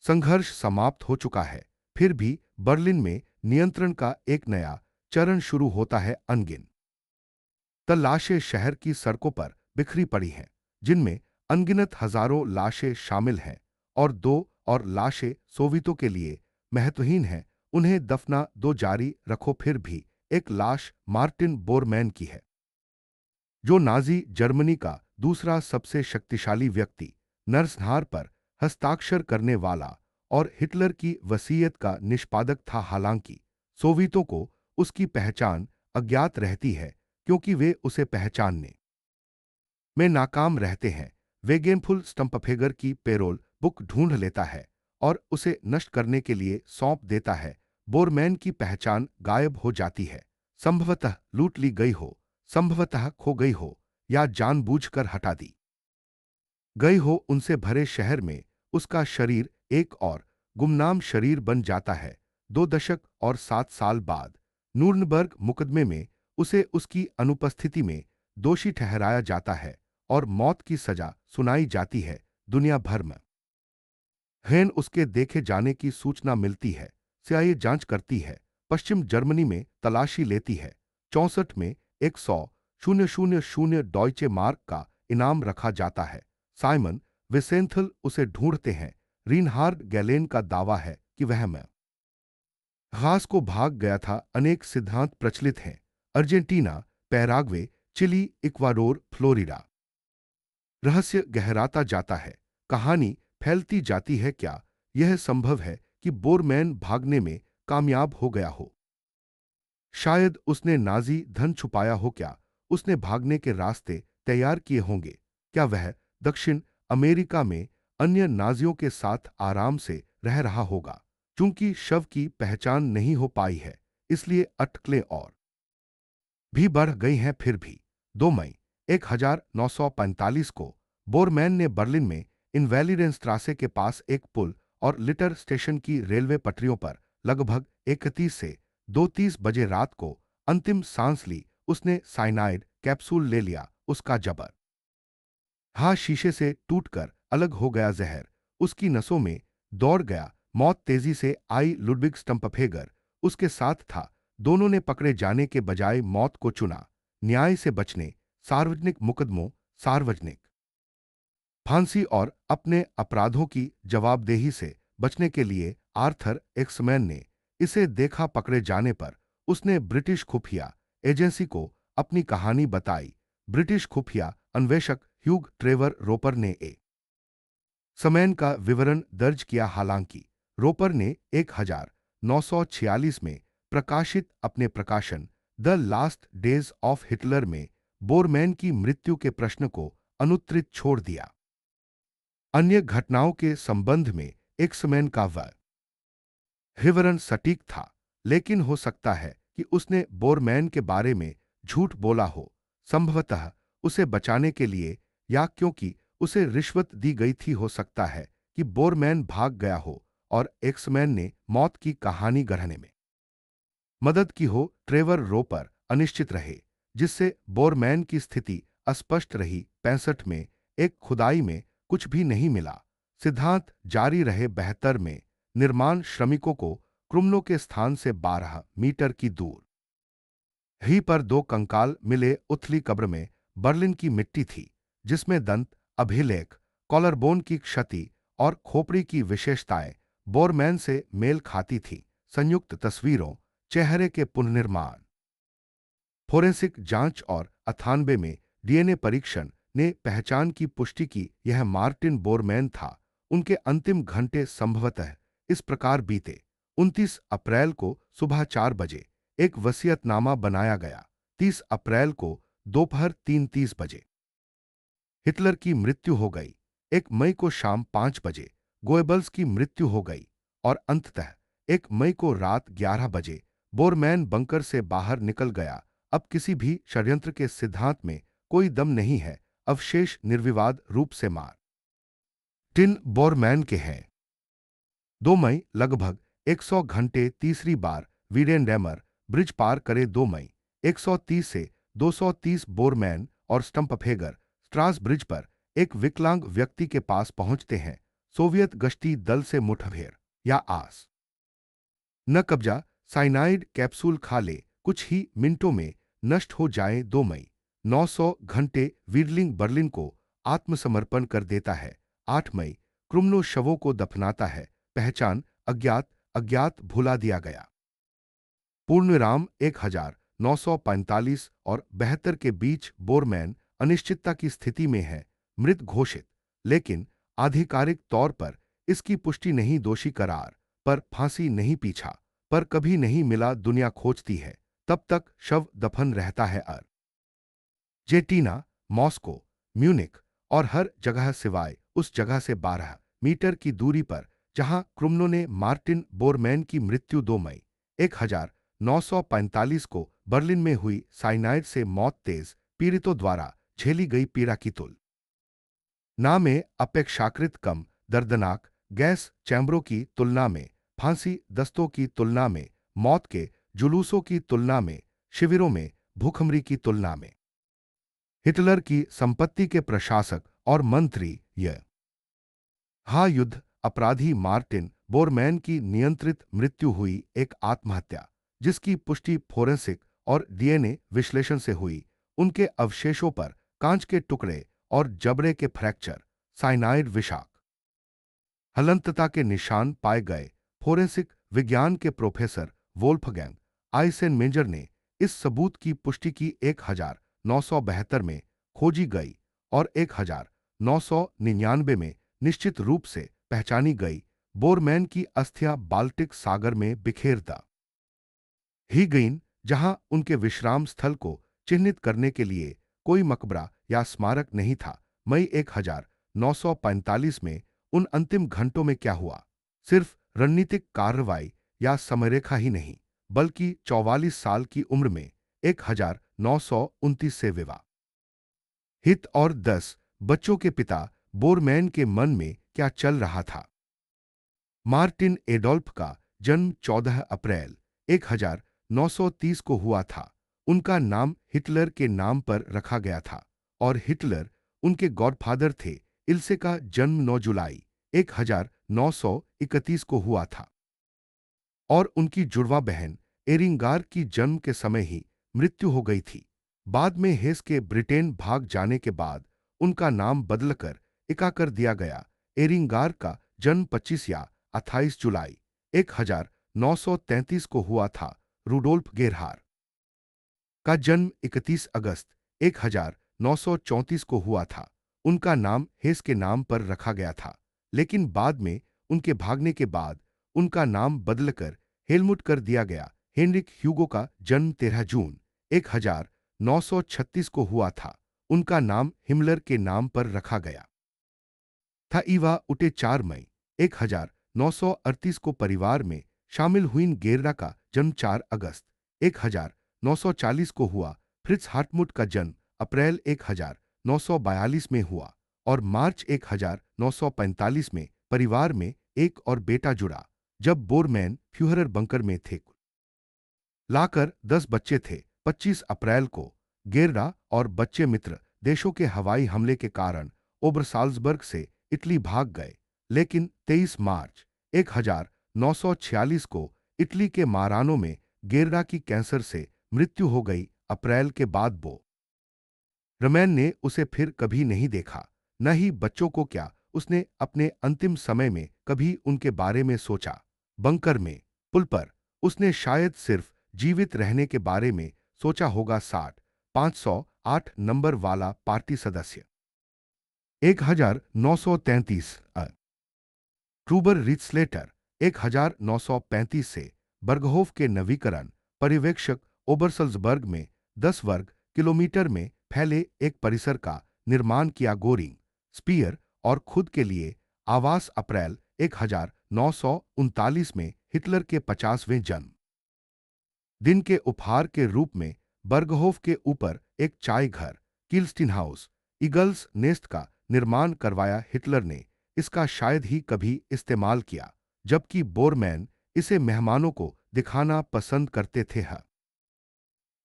संघर्ष समाप्त हो चुका है, फिर भी बर्लिन में नियंत्रण का एक नया चरण शुरू होता है। अनगिनत लाशें शहर की सड़कों पर बिखरी पड़ी हैं, जिनमें अनगिनत हजारों लाशें शामिल हैं, और दो और लाशें सोवियतों के लिए महत्वहीन हैं। उन्हें दफना दो जारी रखो। फिर भी एक लाश मार्टिन बोरमैन की है, जो नाजी जर्मनी का दूसरा सबसे शक्तिशाली व्यक्ति, नरसंहार पर हस्ताक्षर करने वाला और हिटलर की वसीयत का निष्पादक था। हालांकि सोवियतों को उसकी पहचान अज्ञात रहती है क्योंकि वे उसे पहचानने में नाकाम रहते हैं। वेगेनफुल स्टम्पफेगर की पेरोल बुक ढूंढ लेता है और उसे नष्ट करने के लिए सौंप देता है। बोरमैन की पहचान गायब हो जाती है, संभवतः लूट ली गई हो, संभवतः खो गई हो या जानबूझकर हटा दी गई हो। उनसे भरे शहर में उसका शरीर एक और गुमनाम शरीर बन जाता है। 2 दशक और 7 साल बाद नूर्नबर्ग मुकदमे में उसे उसकी अनुपस्थिति में दोषी ठहराया जाता है और मौत की सजा सुनाई जाती है। दुनिया भर में हेन उसके देखे जाने की सूचना मिलती है। सीआईए जांच करती है, पश्चिम जर्मनी में तलाशी लेती है। 64 में 100,000 डॉयचे मार्क का इनाम रखा जाता है। साइमन विसेंथल उसे ढूंढते हैं। रीनहार्ड गैलेन का दावा है कि वह में घास को भाग गया था। अनेक सिद्धांत प्रचलित हैं। Argentina, Paraguay, Chile, Ecuador, Florida. रहस्य गहराता जाता है, कहानी फैलती जाती है। क्या यह संभव है कि बोरमैन भागने में कामयाब हो गया हो? शायद उसने नाजी धन छुपाया हो। क्या उसने भागने के रास्ते तैयार किए होंगे? क्या वह दक्षिण अमेरिका में अन्य नाजियों के साथ आराम से रह रहा होगा? चूंकि शव की पहचान नहीं हो पाई है, इसलिए अटकलें और भी बढ़ गई हैं। फिर भी 2 मई 1945 को बोरमैन ने बर्लिन में इनवैलिडेंस्ट्रासे के पास एक पुल और लिटर स्टेशन की रेलवे पटरियों पर लगभग 31 से 2:30 बजे रात को अंतिम सांस ली। उसने साइनाइड कैप्सूल ले लिया। उसका जबर हाँ शीशे से टूटकर अलग हो गया। जहर उसकी नसों में दौड़ गया। मौत तेजी से आई। लुडविग स्टम्पफेगर उसके साथ था। दोनों ने पकड़े जाने के बजाय मौत को चुना। न्याय से बचने, सार्वजनिक मुकदमों, सार्वजनिक फांसी और अपने अपराधों की जवाबदेही से बचने के लिए आर्थर एक्समैन ने इसे देखा। पकड़े जाने पर उसने ब्रिटिश खुफिया एजेंसी को अपनी कहानी बताई। ब्रिटिश खुफिया अन्वेषक ह्यूग ट्रेवर रोपर ने समैन का विवरण दर्ज किया। हालांकि रोपर ने 1946 में प्रकाशित अपने प्रकाशन the last days of Hitler में बोरमैन की मृत्यु के प्रश्न को अनुत्तरित छोड़ दिया। अन्य घटनाओं के संबंध में एक्समैन का वह विवरण सटीक था, लेकिन हो सकता है कि उसने बोरमैन के बारे में झूठ बोला हो, संभवतः उसे बचाने के लिए या क्योंकि उसे रिश्वत दी गई थी। हो सकता है कि बोरमैन भाग गया हो और एक्समैन ने मौत की कहानी गढ़ने में मदद की हो। ट्रेवर रोपर अनिश्चित रहे, जिससे बोरमैन की स्थिति अस्पष्ट रही। 65 में एक खुदाई में कुछ भी नहीं मिला। सिद्धांत जारी रहे। 72 में निर्माण श्रमिकों को क्रुमनो के स्थान से 12 मीटर की दूर ही पर 2 कंकाल मिले। उथली कब्र में बर्लिन की मिट्टी थी, जिसमें दंत अभिलेख, कॉलरबोन की क्षति और खोपड़ी की विशेषताएं बोरमैन से मेल खाती थी। संयुक्त तस्वीरों, चेहरे के पुनर्निर्माण, फोरेंसिक जांच और 98 में डीएनए परीक्षण ने पहचान की पुष्टि की। यह मार्टिन बोरमैन था। उनके अंतिम घंटे संभवतः इस प्रकार बीते। 29 अप्रैल को सुबह 4 बजे एक वसीयतनामा बनाया गया। 30 अप्रैल को दोपहर 3:30 बजे हिटलर की मृत्यु हो गई। 1 मई को शाम 5 बजे गोएबल्स की मृत्यु हो गई और अंततः 1 मई को रात 11 बजे बोरमैन बंकर से बाहर निकल गया। अब किसी भी षड्यंत्र के सिद्धांत में कोई दम नहीं है। अवशेष निर्विवाद रूप से मार्टिन बोरमैन के हैं। 2 मई लगभग 100 घंटे तीसरी बार वीडेनडेमर ब्रिज पार करे। 2 मई 130 से 230 बोरमैन और स्टम्पफेगर स्ट्रास ब्रिज पर एक विकलांग व्यक्ति के पास पहुंचते हैं। सोवियत गश्ती दल से मुठभेड़ या आस न कब्जा। साइनाइड कैप्सूल खा ले, कुछ ही मिनटों में नष्ट हो जाए। 2 मई 900 घंटे वीडलिंग बर्लिन को आत्मसमर्पण कर देता है। 8 मई क्रुमनो शवों को दफनाता है। पहचान अज्ञात, अज्ञात भुला दिया गया। पूर्णविराम 1945 और 72 के बीच बोरमैन अनिश्चितता की स्थिति में है। मृत घोषित, लेकिन आधिकारिक तौर पर इसकी पुष्टि नहीं दोषी करार, पर फांसी नहीं पीछा, पर कभी नहीं मिला दुनिया खोजती है, तब तक शव दफन रहता है जेटीना, मॉस्को, म्यूनिक और हर जगह सिवाय उस जगह से 12 मीटर की दूरी पर जहां क्रुम्नो ने मार्टिन बोरमैन की मृत्यु 2 मई 1945 को बर्लिन में हुई साइनाइड से मौत तेज पीड़ितों द्वारा झेली गई पीड़ा की तुलना में अपेक्षाकृत कम दर्दनाक, गैस चैम्बरों की तुलना में, फांसी दस्तों की तुलना में, मौत के जुलूसों की तुलना में, शिविरों में भूखमरी की तुलना में। हिटलर की संपत्ति के प्रशासक और मंत्री यह युद्ध अपराधी मार्टिन बोरमैन की नियंत्रित मृत्यु हुई एक आत्महत्या, जिसकी पुष्टि फोरेंसिक और डीएनए विश्लेषण से हुई। उनके अवशेषों पर कांच के टुकड़े और जबड़े के फ्रैक्चर, साइनाइड विषाक्त हलंतता के निशान पाए गए। फोरेंसिक विज्ञान के प्रोफेसर वोल्फगैंग आइसेनमेंजर ने इस सबूत की पुष्टि की 1972 में खोजी गई और 1999 में निश्चित रूप से पहचानी गई बोरमैन की अस्थियां बाल्टिक सागर में बिखेर द ही गईं, जहां उनके विश्राम स्थल को चिन्हित करने के लिए कोई मकबरा या स्मारक नहीं था। मई 1945 में उन अंतिम घंटों में क्या हुआ, सिर्फ रणनीतिक कार्रवाई या समरेखा ही नहीं, बल्कि 44 साल की उम्र में 1929 से विवाह हित और 10 बच्चों के पिता बोरमैन के मन में क्या चल रहा था। मार्टिन एडोल्फ का जन्म 14 अप्रैल 1930 को हुआ था। उनका नाम हिटलर के नाम पर रखा गया था और हिटलर उनके गॉडफादर थे। इल्से का जन्म 9 जुलाई 1931 को हुआ था और उनकी जुड़वा बहन एरिंगार की जन्म के समय ही मृत्यु हो गई थी। बाद में हेस के ब्रिटेन भाग जाने के बाद उनका नाम बदलकर इका कर दिया गया। एरिंगार का जन्म 25 या 28 जुलाई 1933 को हुआ था। रूडोल्फ गेरहार का जन्म 31 अगस्त 1934 को हुआ था। उनका नाम हेस के नाम पर रखा गया था, लेकिन बाद में उनके भागने के बाद उनका नाम बदलकर हेलमुट कर दिया गया। हेनरिक ह्यूगो का जन्म 13 जून 1936 को हुआ था। उनका नाम हिमलर के नाम पर रखा गया था। ईवा उटे 4 मई 1938 को परिवार में शामिल हुई। गेररा का जन्म 4 अगस्त 1940 को हुआ। फ्रिट्ज हार्टमुट का जन्म अप्रैल 1942 में हुआ और मार्च 1945 में परिवार में एक और बेटा जुड़ा। जब बोरमैन फ्यूहरर बंकर में थे लाकर 10 बच्चे थे। 25 अप्रैल को गेररा और बच्चे मित्र देशों के हवाई हमले के कारण ओबरसाल्जबर्ग से इटली भाग गए, लेकिन 23 मार्च 1946 को इटली के मारानो में गेररा की कैंसर से मृत्यु हो गई। अप्रैल के बाद रमैन ने उसे फिर कभी नहीं देखा, न ही बच्चों को। क्या उसने अपने अंतिम समय में कभी उनके बारे में सोचा? बंकर में पुल पर उसने शायद सिर्फ जीवित रहने के बारे में सोचा होगा। 508 नंबर वाला पार्टी सदस्य 1933 ट्रूबर रिचस्लेटर 1935 से बर्गहोफ के नवीकरण पर्यवेक्षक ओबरसल्जबर्ग में 10 वर्ग किलोमीटर में फैले एक परिसर का निर्माण किया। गोरिंग, स्पीयर और खुद के लिए आवास अप्रैल 1939 में हिटलर के 50वें जन्म दिन के उपहार के रूप में बर्गहोफ के ऊपर एक चाय घर किल्स्टीन हाउस ईगल्स नेस्ट का निर्माण करवाया। हिटलर ने इसका शायद ही कभी इस्तेमाल किया, जबकि बोरमैन इसे मेहमानों को दिखाना पसंद करते थे।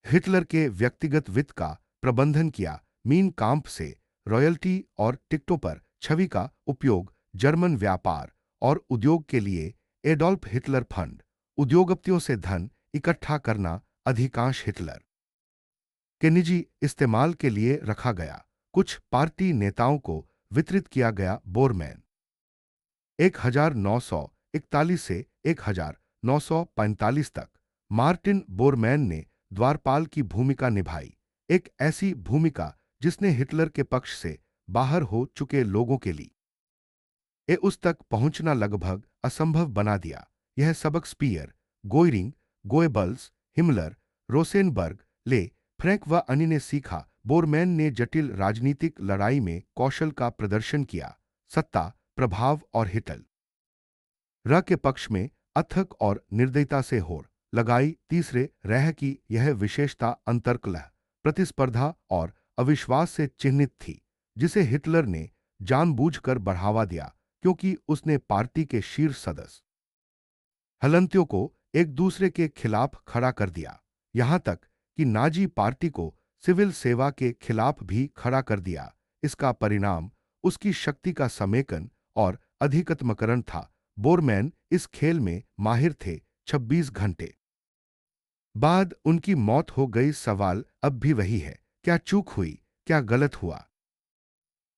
हिटलर के व्यक्तिगत वित्त का प्रबंधन किया। मीन काम्प से रॉयल्टी और टिकटों पर छवि का उपयोग जर्मन व्यापार और उद्योग के लिए एडोल्फ हिटलर फंड उद्योगपतियों से धन इकट्ठा करना अधिकांश हिटलर के निजी इस्तेमाल के लिए रखा गया। कुछ पार्टी नेताओं को वितरित किया गया। बोरमैन 1941 से 1945 तक मार्टिन बोरमैन ने द्वारपाल की भूमिका निभाई, एक ऐसी भूमिका जिसने हिटलर के पक्ष से बाहर हो चुके लोगों के लिए ए उस तक पहुंचना लगभग असंभव बना दिया। यह सबक स्पीयर, गोइरिंग, गोएबल्स, हिमलर, रोसेनबर्ग, ले, फ्रैंक व अन्य ने सीखा। बोरमैन ने जटिल राजनीतिक लड़ाई में कौशल का प्रदर्शन किया। सत्ता, प्रभाव और हिटल र के पक्ष में अथक और निर्दयता से होड़ लगाई। तीसरे रह की यह विशेषता अंतर्कलह, प्रतिस्पर्धा और अविश्वास से चिन्हित थी, जिसे हिटलर ने जानबूझकर बढ़ावा दिया क्योंकि उसने पार्टी के शीर्ष सदस्य हलंत्यों को एक दूसरे के खिलाफ खड़ा कर दिया, यहां तक कि नाजी पार्टी को सिविल सेवा के खिलाफ भी खड़ा कर दिया। इसका परिणाम उसकी शक्ति का समेकन और अधिकतमकरण था। बोरमैन इस खेल में माहिर थे। 26 घंटे बाद उनकी मौत हो गई। सवाल अब भी वही है, क्या चूक हुई, क्या गलत हुआ,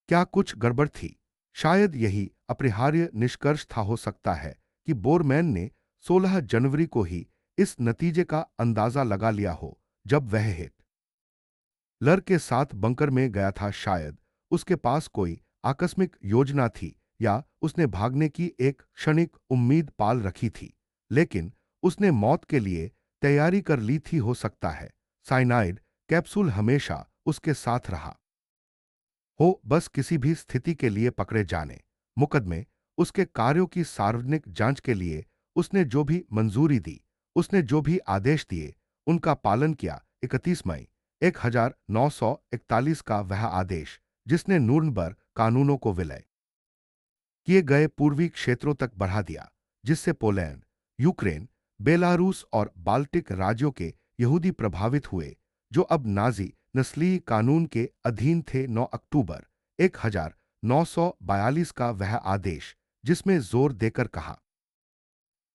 क्या कुछ गड़बड़ थी? शायद यही अपरिहार्य निष्कर्ष था। हो सकता है कि बोरमैन ने 16 जनवरी को ही इस नतीजे का अंदाजा लगा लिया हो जब वह हिटलर के साथ बंकर में गया था। शायद उसके पास कोई आकस्मिक योजना थी या उसने भागने की एक क्षणिक उम्मीद पाल रखी थी, लेकिन उसने मौत के लिए तैयारी कर ली थी। हो सकता है साइनाइड कैप्सूल हमेशा उसके साथ रहा हो, बस किसी भी स्थिति के लिए पकड़े जाने। मुकदमे, उसके कार्यों की सार्वजनिक जांच के लिए उसने जो भी मंजूरी दी, उसने जो भी आदेश दिए, उनका पालन किया। 31 मई 1941 का वह आदेश जिसने नूर्नबर्ग कानूनों को विलय किए गए पूर्वी क्षेत्रों तक बढ़ा दिया, जिससे पोलैंड, यूक्रेन, बेलारूस और बाल्टिक राज्यों के यहूदी प्रभावित हुए, जो अब नाजी नस्लीय कानून के अधीन थे। 9 अक्टूबर 1942 का वह आदेश, जिसमें जोर देकर कहा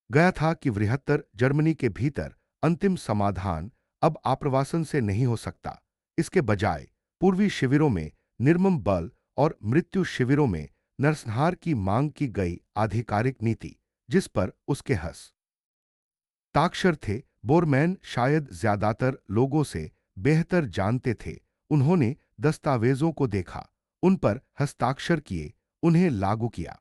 गया था कि वृहत्तर जर्मनी के भीतर अंतिम समाधान अब आप्रवासन से नहीं हो सकता। इसके बजाय पूर्वी शिविरों में निर्मम बल और मृत्यु शिविरों में नरसंहार की मांग की गई आधिकारिक नीति, जिस पर उसके हस्ताक्षर थे, बोरमैन शायद ज्यादातर लोगों से बेहतर जानते थे। उन्होंने दस्तावेजों को देखा, उन पर हस्ताक्षर किए, उन्हें लागू किया।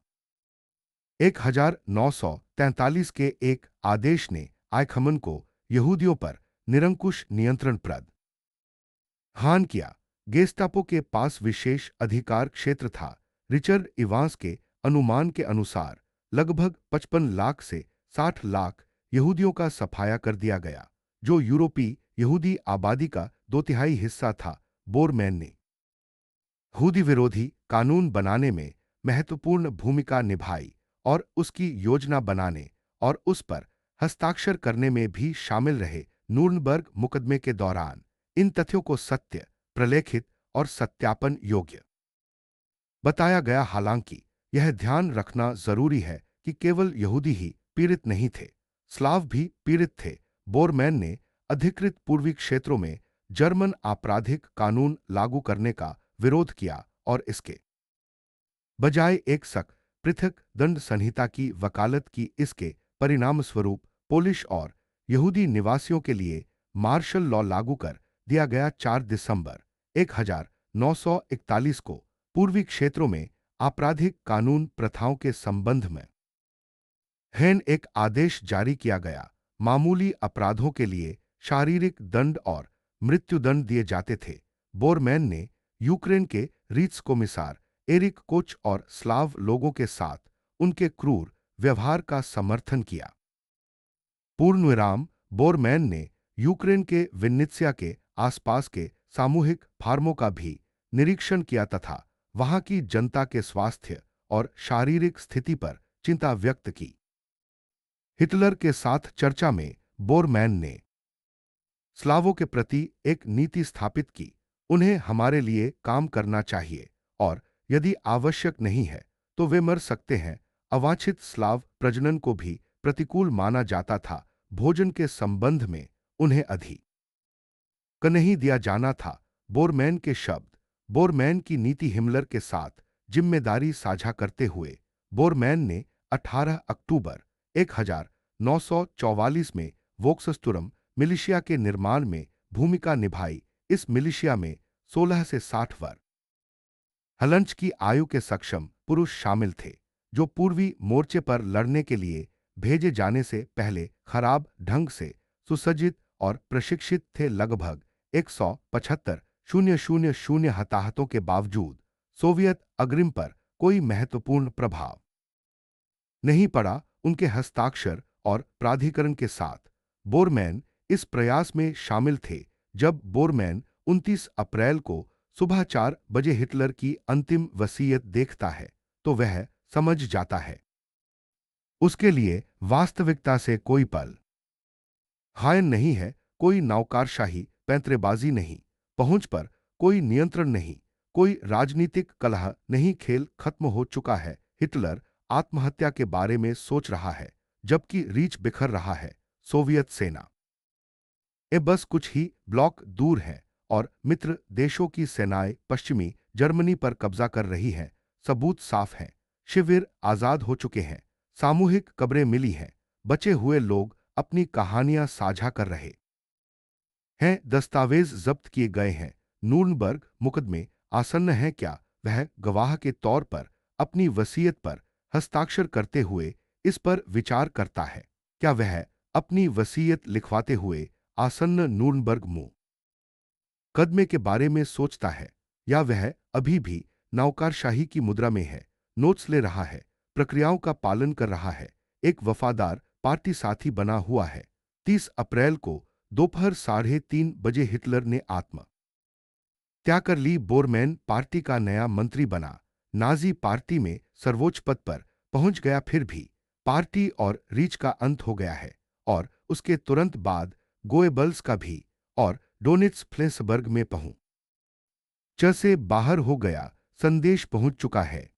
1943 के एक आदेश ने आयखमन को यहूदियों पर निरंकुश नियंत्रण प्रदान किया। गेस्टापो के पास विशेष अधिकार क्षेत्र था। रिचर्ड इवांस के अनुमान के अनुसार लगभग 55 लाख से 60 लाख यहूदियों का सफाया कर दिया गया, जो यूरोपीय यहूदी आबादी का 2/3 हिस्सा था। बोरमैन ने यहूदी विरोधी कानून बनाने में महत्वपूर्ण भूमिका निभाई और उसकी योजना बनाने और उस पर हस्ताक्षर करने में भी शामिल रहे। नूर्नबर्ग मुकदमे के दौरान इन तथ्यों को सत्य, प्रलेखित और सत्यापन योग्य बताया गया। हालांकि यह ध्यान रखना जरूरी है कि केवल यहूदी ही पीड़ित नहीं थे, स्लाव भी पीड़ित थे। बोरमैन ने अधिकृत पूर्वी क्षेत्रों में जर्मन आपराधिक कानून लागू करने का विरोध किया और इसके बजाय एक सख्त पृथक दंड संहिता की वकालत की। इसके परिणामस्वरूप पोलिश और यहूदी निवासियों के लिए मार्शल लॉ लागू कर दिया गया। 4 दिसंबर 1941 को पूर्वी क्षेत्रों में आपराधिक कानून प्रथाओं के संबंध में एक आदेश जारी किया गया। मामूली अपराधों के लिए शारीरिक दंड और मृत्युदंड दिए जाते थे। बोरमैन ने यूक्रेन के रीत्सकोमिसार एरिक कोच और स्लाव लोगों के साथ उनके क्रूर व्यवहार का समर्थन किया। पूर्णविराम, बोरमैन ने यूक्रेन के विन्नित्सिया के आसपास के सामूहिक फार्मों का भी निरीक्षण किया तथा वहां की जनता के स्वास्थ्य और शारीरिक स्थिति पर चिंता व्यक्त की। हिटलर के साथ चर्चा में बोरमैन ने स्लावों के प्रति एक नीति स्थापित की। उन्हें हमारे लिए काम करना चाहिए और यदि आवश्यक नहीं है तो वे मर सकते हैं। अवांछित स्लाव प्रजनन को भी प्रतिकूल माना जाता था। भोजन के संबंध में उन्हें अधिक नहीं दिया जाना था। बोरमैन के शब्द, बोरमैन की नीति हिमलर के साथ जिम्मेदारी साझा करते हुए बोरमैन ने 18 अक्टूबर 1944 में वोक्सस्तुरम मिलिशिया के निर्माण में भूमिका निभाई। इस मिलिशिया में 16 से 60 वर्ष हलंच की आयु के सक्षम पुरुष शामिल थे। जो पूर्वी मोर्चे पर लड़ने के लिए भेजे जाने से पहले खराब ढंग से सुसज्जित और प्रशिक्षित थे। लगभग 175,000 हताहतों के बावजूद सोवियत अग्रिम पर कोई महत्वपूर्ण प्रभाव नहीं पड़ा। उनके हस्ताक्षर और प्राधिकरण के साथ बोरमैन इस प्रयास में शामिल थे। जब बोरमैन 29 अप्रैल को सुबह 4 बजे हिटलर की अंतिम वसीयत देखता है तो वह समझ जाता है उसके लिए वास्तविकता से कोई पल हायन नहीं है, कोई नौकारशाही पैंतरेबाजी नहीं, पहुंच पर कोई नियंत्रण नहीं, कोई राजनीतिक कलह नहीं। खेल खत्म हो चुका है। हिटलर आत्महत्या के बारे में सोच रहा है जबकि रीच बिखर रहा है। सोवियत सेना ए बस कुछ ही ब्लॉक दूर है और मित्र देशों की सेनाएं पश्चिमी जर्मनी पर कब्जा कर रही हैं। सबूत साफ हैं, शिविर आजाद हो चुके हैं, सामूहिक कब्रें मिली हैं, बचे हुए लोग अपनी कहानियां साझा कर रहे हैं, दस्तावेज जब्त किए गए हैं। नूर्नबर्ग मुकदमे आसन्न है। क्या वह गवाह के तौर पर अपनी वसीयत पर हस्ताक्षर करते हुए इस पर विचार करता है? क्या वह अपनी वसीयत लिखवाते हुए आसन्न नूर्नबर्ग मुकदमे के बारे में सोचता है, या वह अभी भी नौकारशाही की मुद्रा में है, नोट्स ले रहा है, प्रक्रियाओं का पालन कर रहा है, एक वफादार पार्टी साथी बना हुआ है? 30 अप्रैल को दोपहर 3:30 बजे हिटलर ने आत्म त्याग कर ली। बोरमैन पार्टी का नया मंत्री बना, नाजी पार्टी में सर्वोच्च पद पर पहुंच गया। फिर भी पार्टी और रीच का अंत हो गया है और उसके तुरंत बाद गोएबल्स का भी, और डोनिट्स फ्लेंसबर्ग में पहुंच से बाहर हो गया। संदेश पहुंच चुका है।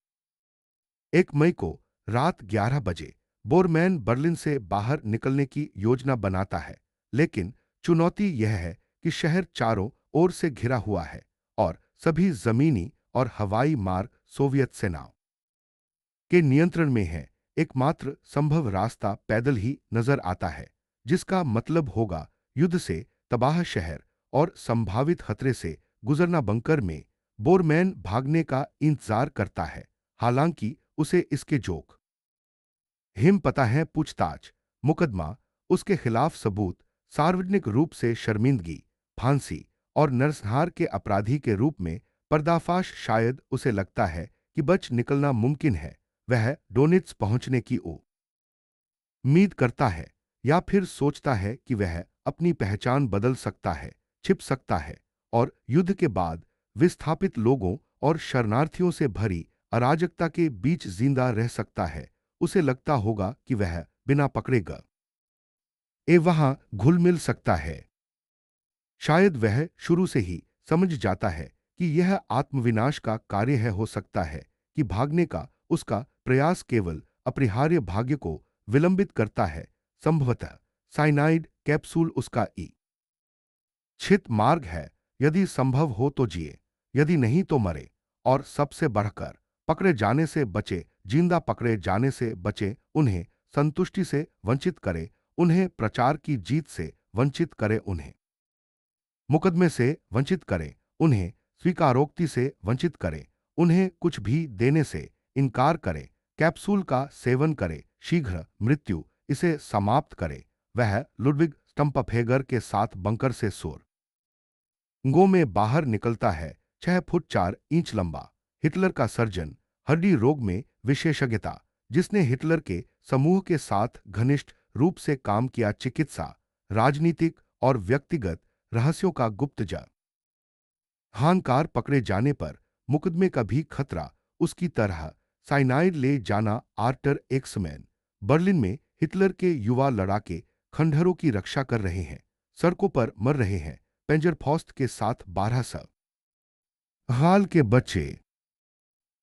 1 मई को रात 11 बजे बोरमैन बर्लिन से बाहर निकलने की योजना बनाता है, लेकिन चुनौती यह है कि शहर चारों ओर से घिरा हुआ है और सभी जमीनी और हवाई मार्ग सोवियत सेनाओं के नियंत्रण में है। एकमात्र संभव रास्ता पैदल ही नजर आता है, जिसका मतलब होगा युद्ध से तबाह शहर और संभावित खतरे से गुजरना। बंकर में बोरमैन भागने का इंतजार करता है, हालांकि उसे इसके जोख हिम पता है। पूछताछ, मुकदमा, उसके खिलाफ सबूत, सार्वजनिक रूप से शर्मिंदगी, फांसी और नरसंहार के अपराधी के रूप में पर्दाफाश। शायद उसे लगता है कि बच निकलना मुमकिन है। वह डोनिट्स पहुंचने की उम्मीद करता है, या फिर सोचता है कि वह अपनी पहचान बदल सकता है, छिप सकता है और युद्ध के बाद विस्थापित लोगों और शरणार्थियों से भरी अराजकता के बीच जिंदा रह सकता है। उसे लगता होगा कि वह बिना पकड़ेगा वहां घुल मिल सकता है। शायद वह शुरू से ही समझ जाता है कि यह आत्मविनाश का कार्य है। हो सकता है कि भागने का उसका प्रयास केवल अपरिहार्य भाग्य को विलंबित करता है। संभवतः साइनाइड कैप्सूल उसका छित मार्ग है। यदि संभव हो तो जिए, यदि नहीं तो मरे, और सबसे बढ़कर पकड़े जाने से बचे। जिंदा पकड़े जाने से बचे, उन्हें संतुष्टि से वंचित करे, उन्हें प्रचार की जीत से वंचित करे, उन्हें मुकदमे से वंचित करे, उन्हें स्वीकारोक्ति से वंचित करे, उन्हें कुछ भी देने से इनकार करे, कैप्सूल का सेवन करे, शीघ्र मृत्यु इसे समाप्त करे। वह लुडविग स्टम्पफेगर के साथ बंकर से गो में बाहर निकलता है। 6 फुट 4 इंच लंबा, हिटलर का सर्जन, हड्डी रोग में विशेषज्ञता, जिसने हिटलर के समूह के साथ घनिष्ठ रूप से काम किया। चिकित्सा, राजनीतिक और व्यक्तिगत रहस्यों का गुप्त हानकार। पकड़े जाने पर मुकदमे का भी खतरा। उसकी तरह साइनाइड ले जाना। आर्टर एक्समैन बर्लिन में हिटलर के युवा लड़ाके खंडहरों की रक्षा कर रहे हैं, सड़कों पर मर रहे हैं। पेंजरफॉस्ट के साथ 12 हाल के बच्चे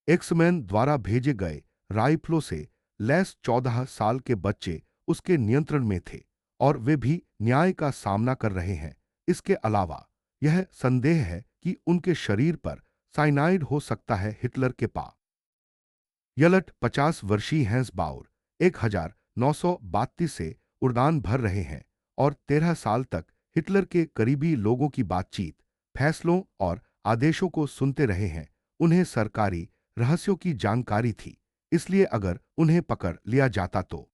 एक्समैन द्वारा भेजे गए राइफलों से लैस 14 साल के बच्चे उसके नियंत्रण में थे और वे भी न्याय का सामना कर रहे हैं। इसके अलावा यह संदेह है कि उनके शरीर पर साइनाइड हो सकता है। हिटलर के यलट 50 वर्षीय हैंस बाउर 1932 से उड़ान भर रहे हैं और 13 साल तक हिटलर के करीबी लोगों की बातचीत, फैसलों और आदेशों को सुनते रहे हैं। उन्हें सरकारी रहस्यों की जानकारी थी। इसलिए अगर उन्हें पकड़ लिया जाता तो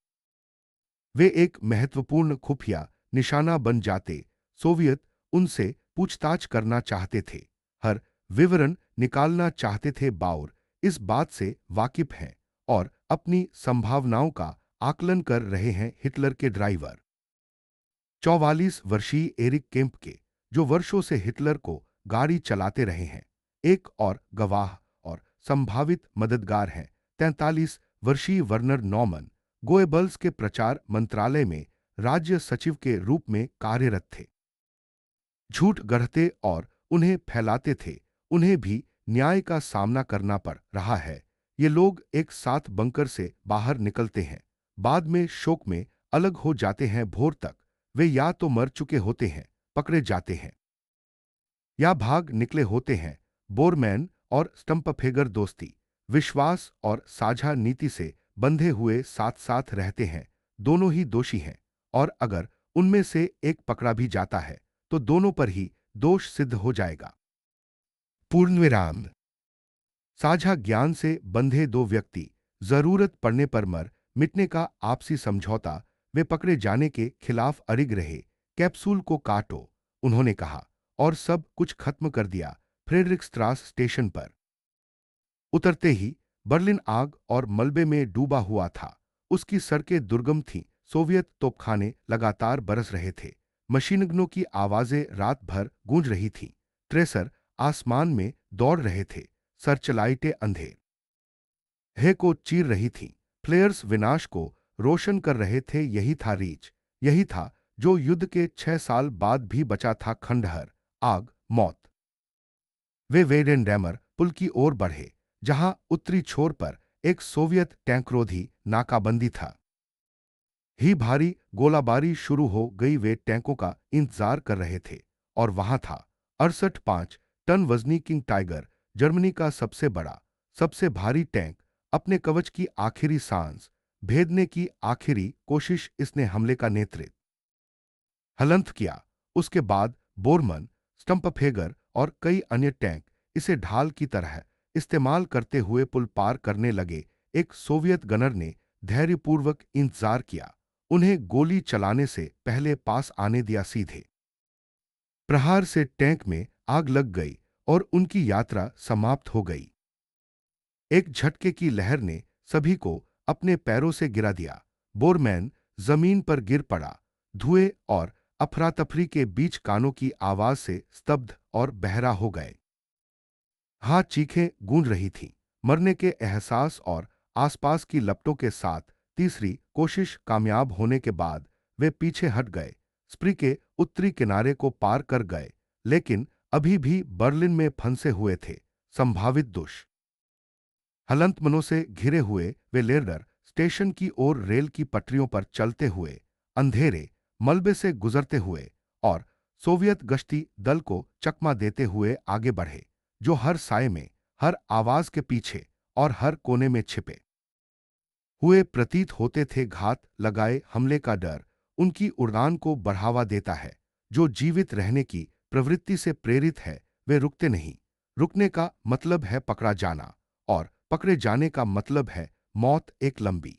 वे एक महत्वपूर्ण खुफिया निशाना बन जाते। सोवियत उनसे पूछताछ करना चाहते थे, हर विवरण निकालना चाहते थे। बाउर इस बात से वाकिफ हैं और अपनी संभावनाओं का आकलन कर रहे हैं। हिटलर के ड्राइवर 44 वर्षीय एरिक केम्प के, जो वर्षों से हिटलर को गाड़ी चलाते रहे हैं, एक और गवाह और संभावित मददगार हैं। 43 वर्षीय वर्नर नॉमन गोएबल्स के प्रचार मंत्रालय में राज्य सचिव के रूप में कार्यरत थे। झूठ गढ़ते और उन्हें फैलाते थे। उन्हें भी न्याय का सामना करना पड़ रहा है। ये लोग एक साथ बंकर से बाहर निकलते हैं, बाद में शोक में अलग हो जाते हैं। भोर तक वे या तो मर चुके होते हैं, पकड़े जाते हैं, या भाग निकले होते हैं। बोरमैन और स्टम्पफेगर दोस्ती, विश्वास और साझा नीति से बंधे हुए साथ साथ रहते हैं। दोनों ही दोषी हैं, और अगर उनमें से एक पकड़ा भी जाता है तो दोनों पर ही दोष सिद्ध हो जाएगा। पूर्णविराम। साझा ज्ञान से बंधे दो व्यक्ति, जरूरत पड़ने पर मर मिटने का आपसी समझौता। वे पकड़े जाने के खिलाफ अड़िग रहे। कैप्सूल को काटो, उन्होंने कहा, और सब कुछ खत्म कर दिया। फ्रेडरिक्सट्रास स्टेशन पर उतरते ही बर्लिन आग और मलबे में डूबा हुआ था। उसकी सड़कें दुर्गम थीं। सोवियत तोपखाने लगातार बरस रहे थे। मशीनगनों की आवाजें रात भर गूंज रही थीं। ट्रेसर आसमान में दौड़ रहे थे। सर्चलाइटें अंधेर हे को चीर रही थीं। फ्लेयर्स विनाश को रोशन कर रहे थे। यही था रीच, यही था जो युद्ध के 6 साल बाद भी बचा था। खंडहर, आग, मौत। वे वेडेनडेमर पुल की ओर बढ़े, जहां उत्तरी छोर पर एक सोवियत टैंकरोधी नाकाबंदी था। ही भारी गोलाबारी शुरू हो गई। वे टैंकों का इंतजार कर रहे थे, और वहां था 68 5 टन वजनी किंग टाइगर, जर्मनी का सबसे बड़ा, सबसे भारी टैंक। अपने कवच की आखिरी सांस भेदने की आखिरी कोशिश, इसने हमले का नेतृत्व हलंत किया। उसके बाद बोरमन, स्टम्पफेगर और कई अन्य टैंक इसे ढाल की तरह इस्तेमाल करते हुए पुल पार करने लगे। एक सोवियत गनर ने धैर्यपूर्वक इंतजार किया, उन्हें गोली चलाने से पहले पास आने दिया। सीधे प्रहार से टैंक में आग लग गई और उनकी यात्रा समाप्त हो गई। एक झटके की लहर ने सभी को अपने पैरों से गिरा दिया। बोरमैन जमीन पर गिर पड़ा, धुएं और अफरा-तफरी के बीच कानों की आवाज से स्तब्ध और बहरा हो गए। हाथ चीखें गूंज रही थीं, मरने के एहसास और आसपास की लपटों के साथ। तीसरी कोशिश कामयाब होने के बाद वे पीछे हट गए, स्प्री के उत्तरी किनारे को पार कर गए, लेकिन अभी भी बर्लिन में फंसे हुए थे। संभावित दुष् हलंतमनों से घिरे हुए वे लेरडर स्टेशन की ओर रेल की पटरियों पर चलते हुए, अंधेरे मलबे से गुजरते हुए और सोवियत गश्ती दल को चकमा देते हुए आगे बढ़े, जो हर साए में, हर आवाज के पीछे और हर कोने में छिपे हुए प्रतीत होते थे। घात लगाए हमले का डर उनकी उड़ान को बढ़ावा देता है। जो जीवित रहने की प्रवृत्ति से प्रेरित है, वे रुकते नहीं। रुकने का मतलब है पकड़ा जाना, और पकड़े जाने का मतलब है मौत। एक लंबी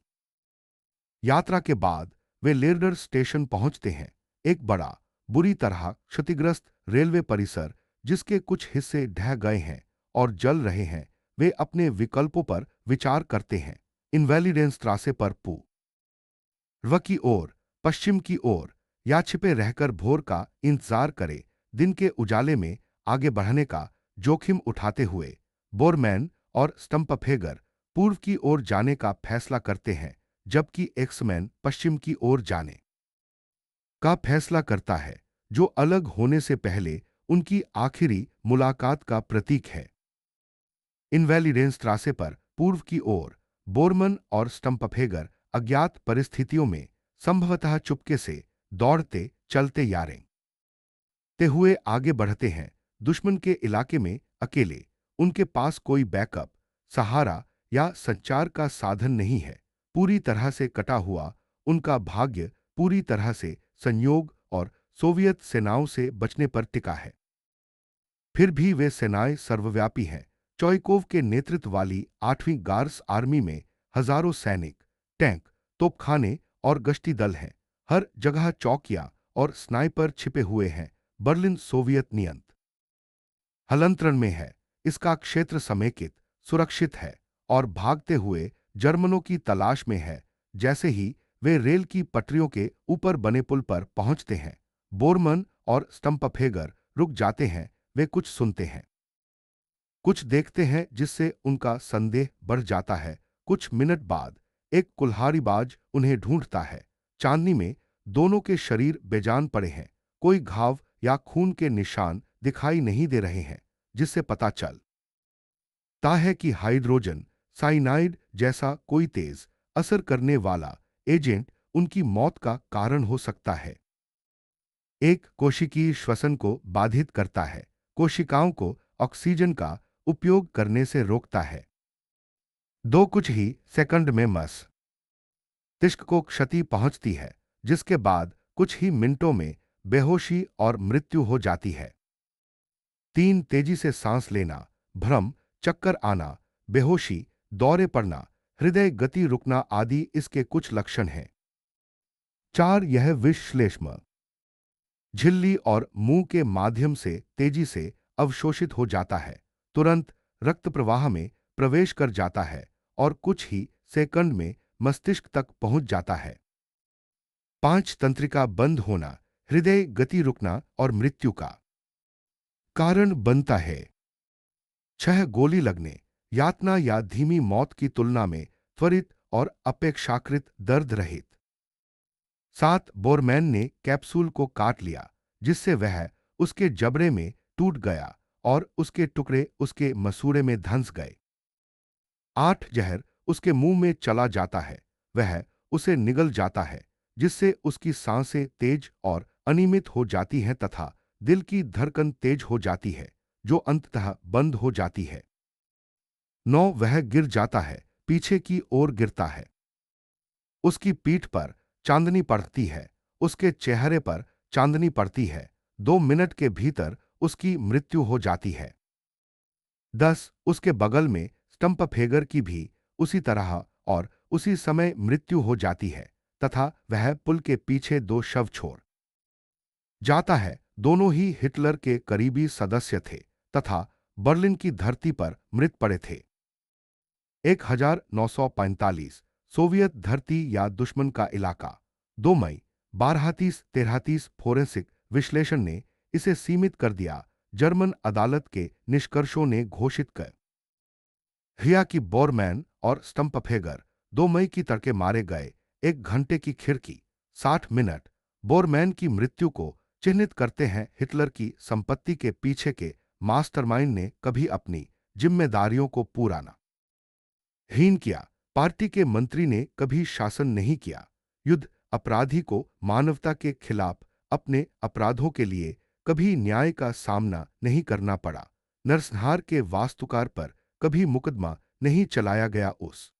यात्रा के बाद वे लेरडर स्टेशन पहुंचते हैं, एक बड़ा, बुरी तरह क्षतिग्रस्त रेलवे परिसर, जिसके कुछ हिस्से ढह गए हैं और जल रहे हैं। वे अपने विकल्पों पर विचार करते हैं। इनवैलिडेंसट्रासे पर पूर्व की ओर, पश्चिम की ओर, या छिपे रहकर भोर का इंतजार करे। दिन के उजाले में आगे बढ़ने का जोखिम उठाते हुए बोरमैन और स्टम्पफेगर पूर्व की ओर जाने का फैसला करते हैं, जबकि एक्समैन पश्चिम की ओर जाने का फैसला करता है, जो अलग होने से पहले उनकी आखिरी मुलाकात का प्रतीक है। इनवैलिडेंसट्रासे पर पूर्व की ओर बोरमन और स्टम्पफेगर अज्ञात परिस्थितियों में संभवतः चुपके से दौड़ते चलते यारें ते हुए आगे बढ़ते हैं। दुश्मन के इलाके में अकेले, उनके पास कोई बैकअप, सहारा या संचार का साधन नहीं है। पूरी तरह से कटा हुआ उनका भाग्य पूरी तरह से संयोग और सोवियत सेनाओं से बचने पर टिका है। फिर भी वे सेनाएं सर्वव्यापी हैं। चोइकोव के नेतृत्व वाली 8वीं गार्स आर्मी में हजारों सैनिक, टैंक, तोपखाने और गश्ती दल हैं। हर जगह चौकियां और स्नाइपर छिपे हुए हैं। बर्लिन सोवियत हलंतरण में है। इसका क्षेत्र समेकित, सुरक्षित है और भागते हुए जर्मनों की तलाश में है। जैसे ही वे रेल की पटरियों के ऊपर बने पुल पर पहुंचते हैं, बोरमन और स्टम्पफेगर रुक जाते हैं। वे कुछ सुनते हैं, कुछ देखते हैं जिससे उनका संदेह बढ़ जाता है। कुछ मिनट बाद एक कुल्हाड़ीबाज उन्हें ढूंढता है। चांदनी में दोनों के शरीर बेजान पड़े हैं। कोई घाव या खून के निशान दिखाई नहीं दे रहे हैं, जिससे पता चलता है कि हाइड्रोजन साइनाइड जैसा कोई तेज असर करने वाला एजेंट उनकी मौत का कारण हो सकता है। एक कोशिकीय श्वसन को बाधित करता है, कोशिकाओं को ऑक्सीजन का उपयोग करने से रोकता है। दो कुछ ही सेकंड में मस्तिष्क को क्षति पहुंचती है, जिसके बाद कुछ ही मिनटों में बेहोशी और मृत्यु हो जाती है। तीन तेजी से सांस लेना, भ्रम, चक्कर आना, बेहोशी, दौरे पड़ना, हृदय गति रुकना आदि इसके कुछ लक्षण हैं। चार, यह विश्लेष्म झिल्ली और मुंह के माध्यम से तेजी से अवशोषित हो जाता है, तुरंत रक्त प्रवाह में प्रवेश कर जाता है और कुछ ही सेकंड में मस्तिष्क तक पहुंच जाता है। पांच, तंत्रिका बंद होना, हृदय गति रुकना और मृत्यु का कारण बनता है। छह, गोली लगने, यातना या धीमी मौत की तुलना में त्वरित और अपेक्षाकृत दर्द रहित। सात, बोरमैन ने कैप्सूल को काट लिया, जिससे वह उसके जबड़े में टूट गया और उसके टुकड़े उसके मसूड़े में धंस गए। आठ, जहर उसके मुंह में चला जाता है, वह उसे निगल जाता है, जिससे उसकी सांसें तेज और अनियमित हो जाती हैं तथा दिल की धड़कन तेज हो जाती है, जो अंततः बंद हो जाती है। नौ, वह गिर जाता है, पीछे की ओर गिरता है। उसकी पीठ पर चांदनी पड़ती है, उसके चेहरे पर चांदनी पड़ती है। 2 मिनट के भीतर उसकी मृत्यु हो जाती है। 10, उसके बगल में स्टम्पफेगर की भी उसी तरह और उसी समय मृत्यु हो जाती है तथा वह पुल के पीछे दो शव छोड़ जाता है। दोनों ही हिटलर के करीबी सदस्य थे तथा बर्लिन की धरती पर मृत पड़े थे। 1945 सोवियत धरती या दुश्मन का इलाका। 2 मई 12:33 फोरेंसिक विश्लेषण ने इसे सीमित कर दिया। जर्मन अदालत के निष्कर्षों ने घोषित कर दिया कि बोरमैन और स्टम्पफेगर 2 मई की तड़के मारे गए। 1 घंटे की खिड़की 60 मिनट बोरमैन की मृत्यु को चिन्हित करते हैं। हिटलर की संपत्ति के पीछे के मास्टरमाइंड ने कभी अपनी जिम्मेदारियों को पूरा न हीन किया। पार्टी के मंत्री ने कभी शासन नहीं किया। युद्ध अपराधी को मानवता के खिलाफ अपने अपराधों के लिए कभी न्याय का सामना नहीं करना पड़ा। नरसंहार के वास्तुकार पर कभी मुकदमा नहीं चलाया गया। उस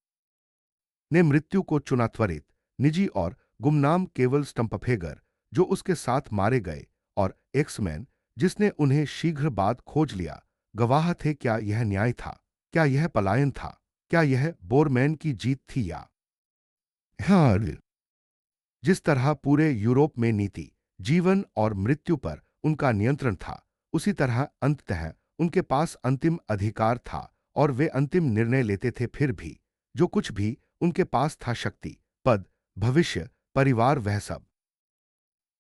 ने मृत्यु को चुना, त्वरित, निजी और गुमनाम। केवल स्टम्पफेगर, जो उसके साथ मारे गए, और एक्समैन, जिसने उन्हें शीघ्र बाद खोज लिया, गवाह थे। क्या यह न्याय था? क्या यह पलायन था? क्या यह बोरमैन की जीत थी या हार? जिस तरह पूरे यूरोप में नीति, जीवन और मृत्यु पर उनका नियंत्रण था, उसी तरह अंततः उनके पास अंतिम अधिकार था और वे अंतिम निर्णय लेते थे। फिर भी जो कुछ भी उनके पास था, शक्ति, पद, भविष्य, परिवार, वह सब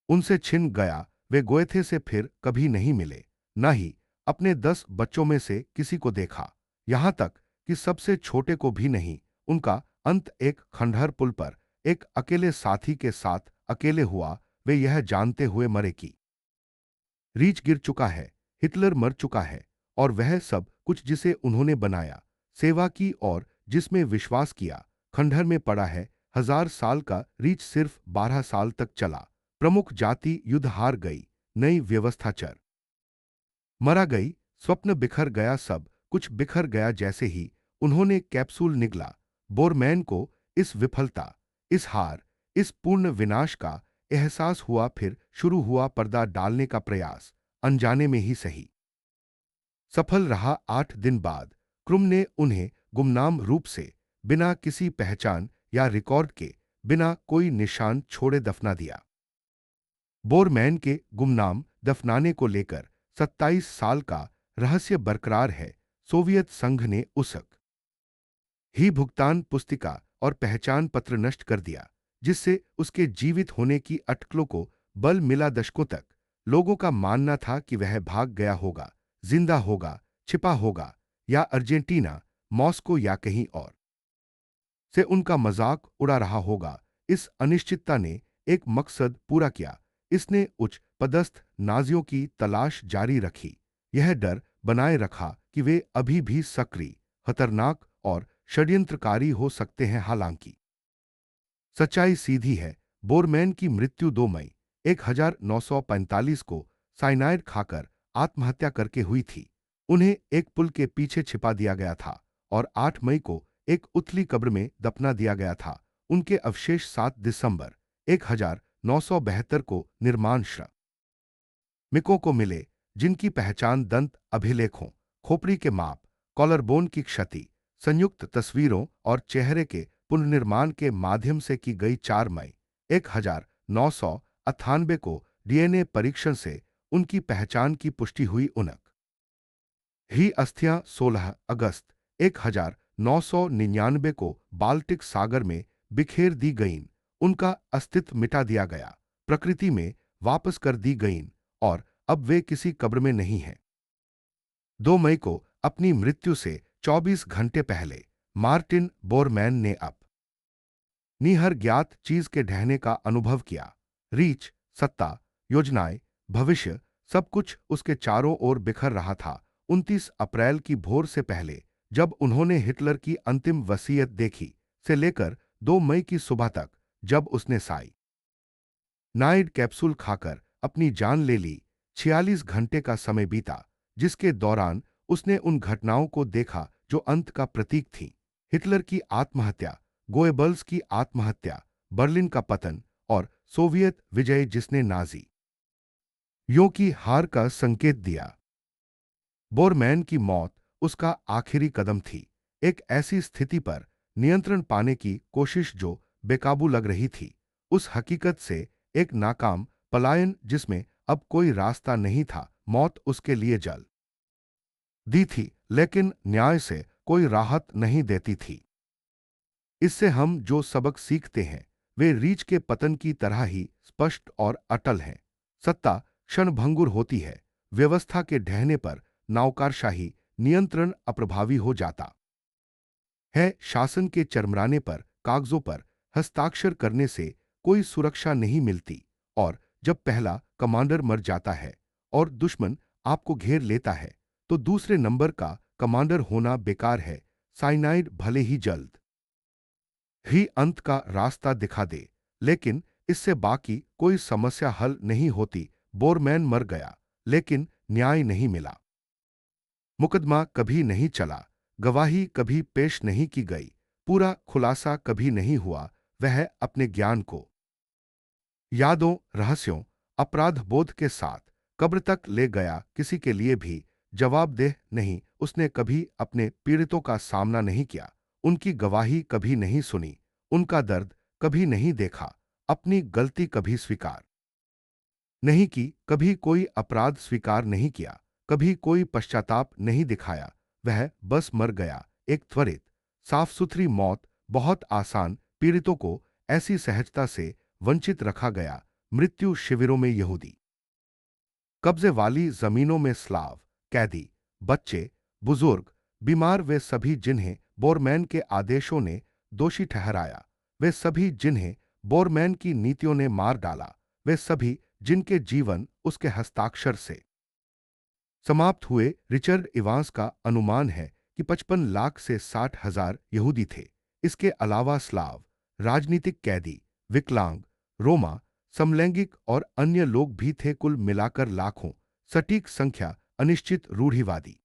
उनसे छिन गया। वे गोएथे से फिर कभी नहीं मिले, न ही अपने 10 बच्चों में से किसी को देखा, यहां तक कि सबसे छोटे को भी नहीं। उनका अंत एक खंडहर पुल पर एक अकेले साथी के साथ अकेले हुआ। वे यह जानते हुए मरे कि रीच गिर चुका है, हिटलर मर चुका है और वह सब कुछ जिसे उन्होंने बनाया, सेवा की और जिसमें विश्वास किया, खंडहर में पड़ा है। 1000 साल का रीच सिर्फ 12 साल तक चला। प्रमुख जाति युद्ध हार गई, नई व्यवस्था चर मरा गई, स्वप्न बिखर गया, सब कुछ बिखर गया। जैसे ही उन्होंने कैप्सूल निगला, बोरमैन को इस विफलता, इस हार, इस पूर्ण विनाश का एहसास हुआ। फिर शुरू हुआ पर्दा डालने का प्रयास, अनजाने में ही सही सफल रहा। 8 दिन बाद क्रुम ने उन्हें गुमनाम रूप से बिना किसी पहचान या रिकॉर्ड के, बिना कोई निशान छोड़े दफना दिया। बोरमैन के गुमनाम दफनाने को लेकर 27 साल का रहस्य बरकरार है। सोवियत संघ ने उसक ही भुगतान पुस्तिका और पहचान पत्र नष्ट कर दिया, जिससे उसके जीवित होने की अटकलों को बल मिला। दशकों तक लोगों का मानना था कि वह भाग गया होगा, जिंदा होगा, छिपा होगा, या अर्जेंटीना, मॉस्को या कहीं और से उनका मजाक उड़ा रहा होगा। इस अनिश्चितता ने एक मकसद पूरा किया। इसने उच्च पदस्थ नाजियों की तलाश जारी रखी, यह डर बनाए रखा कि वे अभी भी सक्रिय, खतरनाक और षड्यंत्रकारी हो सकते हैं। हालांकि सच्चाई सीधी है। बोरमैन की मृत्यु 2 मई 1945 को साइनाइड खाकर आत्महत्या करके हुई थी। उन्हें एक पुल के पीछे छिपा दिया गया था और 8 मई को एक उथली कब्र में दफना दिया गया था। उनके अवशेष 7 दिसंबर 1972 को निर्माण श्रमिकों को मिले, जिनकी पहचान दंत अभिलेखों, खोपड़ी के माप, कॉलरबोन की क्षति, संयुक्त तस्वीरों और चेहरे के पुनर्निर्माण के माध्यम से की गई। 4 मई 1998 को डीएनए परीक्षण से उनकी पहचान की पुष्टि हुई। उनक ही अस्थियां 16 अगस्त 1999 को बाल्टिक सागर में बिखेर दी गईं। उनका अस्तित्व मिटा दिया गया, प्रकृति में वापस कर दी गईं और अब वे किसी कब्र में नहीं हैं। 2 मई को अपनी मृत्यु से 24 घंटे पहले मार्टिन बोरमैन ने अपनी हर ज्ञात चीज के ढहने का अनुभव किया। रीच, सत्ता, योजनाएं, भविष्य, सब कुछ उसके चारों ओर बिखर रहा था। 29 अप्रैल की भोर से पहले, जब उन्होंने हिटलर की अंतिम वसीयत देखी, से लेकर 2 मई की सुबह तक, जब उसने नाइड कैप्सूल खाकर अपनी जान ले ली, 46 घंटे का समय बीता, जिसके दौरान उसने उन घटनाओं को देखा जो अंत का प्रतीक थी। हिटलर की आत्महत्या, गोएबल्स की आत्महत्या, बर्लिन का पतन और सोवियत विजय, जिसने नाज़ियों की हार का संकेत दिया। बोरमैन की मौत उसका आखिरी कदम थी, एक ऐसी स्थिति पर नियंत्रण पाने की कोशिश जो बेकाबू लग रही थी, उस हकीकत से एक नाकाम पलायन जिसमें अब कोई रास्ता नहीं था। मौत उसके लिए जल दी थी, लेकिन न्याय से कोई राहत नहीं देती थी। इससे हम जो सबक सीखते हैं, वे रीछ के पतन की तरह ही स्पष्ट और अटल हैं। सत्ता क्षणभंगुर होती है, व्यवस्था के ढहने पर नौकरशाही नियंत्रण अप्रभावी हो जाता है। शासन के चरमराने पर कागजों पर हस्ताक्षर करने से कोई सुरक्षा नहीं मिलती, और जब पहला कमांडर मर जाता है और दुश्मन आपको घेर लेता है, तो दूसरे नंबर का कमांडर होना बेकार है। साइनाइड भले ही जल्द ही अंत का रास्ता दिखा दे, लेकिन इससे बाकी कोई समस्या हल नहीं होती। बोरमैन मर गया, लेकिन न्याय नहीं मिला। मुकदमा कभी नहीं चला, गवाही कभी पेश नहीं की गई, पूरा खुलासा कभी नहीं हुआ। वह अपने ज्ञान को यादों, रहस्यों, अपराध बोध के साथ कब्र तक ले गया, किसी के लिए भी जवाबदेह नहीं। उसने कभी अपने पीड़ितों का सामना नहीं किया, उनकी गवाही कभी नहीं सुनी, उनका दर्द कभी नहीं देखा, अपनी गलती कभी स्वीकार नहीं की, कभी कोई अपराध स्वीकार नहीं किया, कभी कोई पश्चाताप नहीं दिखाया। वह बस मर गया, एक त्वरित, साफ सुथरी मौत, बहुत आसान। पीड़ितों को ऐसी सहजता से वंचित रखा गया। मृत्यु शिविरों में यहूदी कब्जे वाली जमीनों में स्लाव कैदी, बच्चे, बुजुर्ग, बीमार, वे सभी जिन्हें बोरमैन के आदेशों ने दोषी ठहराया, वे सभी जिन्हें बोरमैन की नीतियों ने मार डाला, वे सभी जिनके जीवन उसके हस्ताक्षर से समाप्त हुए। रिचर्ड इवांस का अनुमान है कि 55 लाख से 60,000 यहूदी थे। इसके अलावा स्लाव, राजनीतिक कैदी, विकलांग, रोमा, समलैंगिक और अन्य लोग भी थे। कुल मिलाकर लाखों, सटीक संख्या अनिश्चित। रूढ़िवादी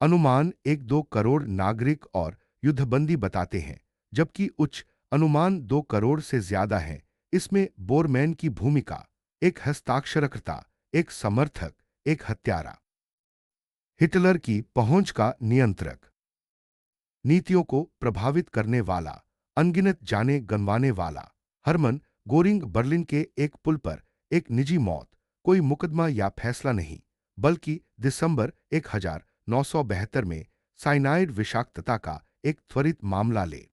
अनुमान 1-2 करोड़ नागरिक और युद्धबंदी बताते हैं, जबकि उच्च अनुमान 2 करोड़ से ज्यादा है। इसमें बोरमैन की भूमिका, एक हस्ताक्षरकर्ता, एक समर्थक, एक हत्यारा, हिटलर की पहुंच का नियंत्रक। नीतियों को प्रभावित करने वाला, अनगिनत जाने गंवाने वाला। हरमन गोरिंग बर्लिन के एक पुल पर एक निजी मौत, कोई मुकदमा या फैसला नहीं, बल्कि दिसंबर 1972 में साइनाइड विषाक्तता का एक त्वरित मामला ले।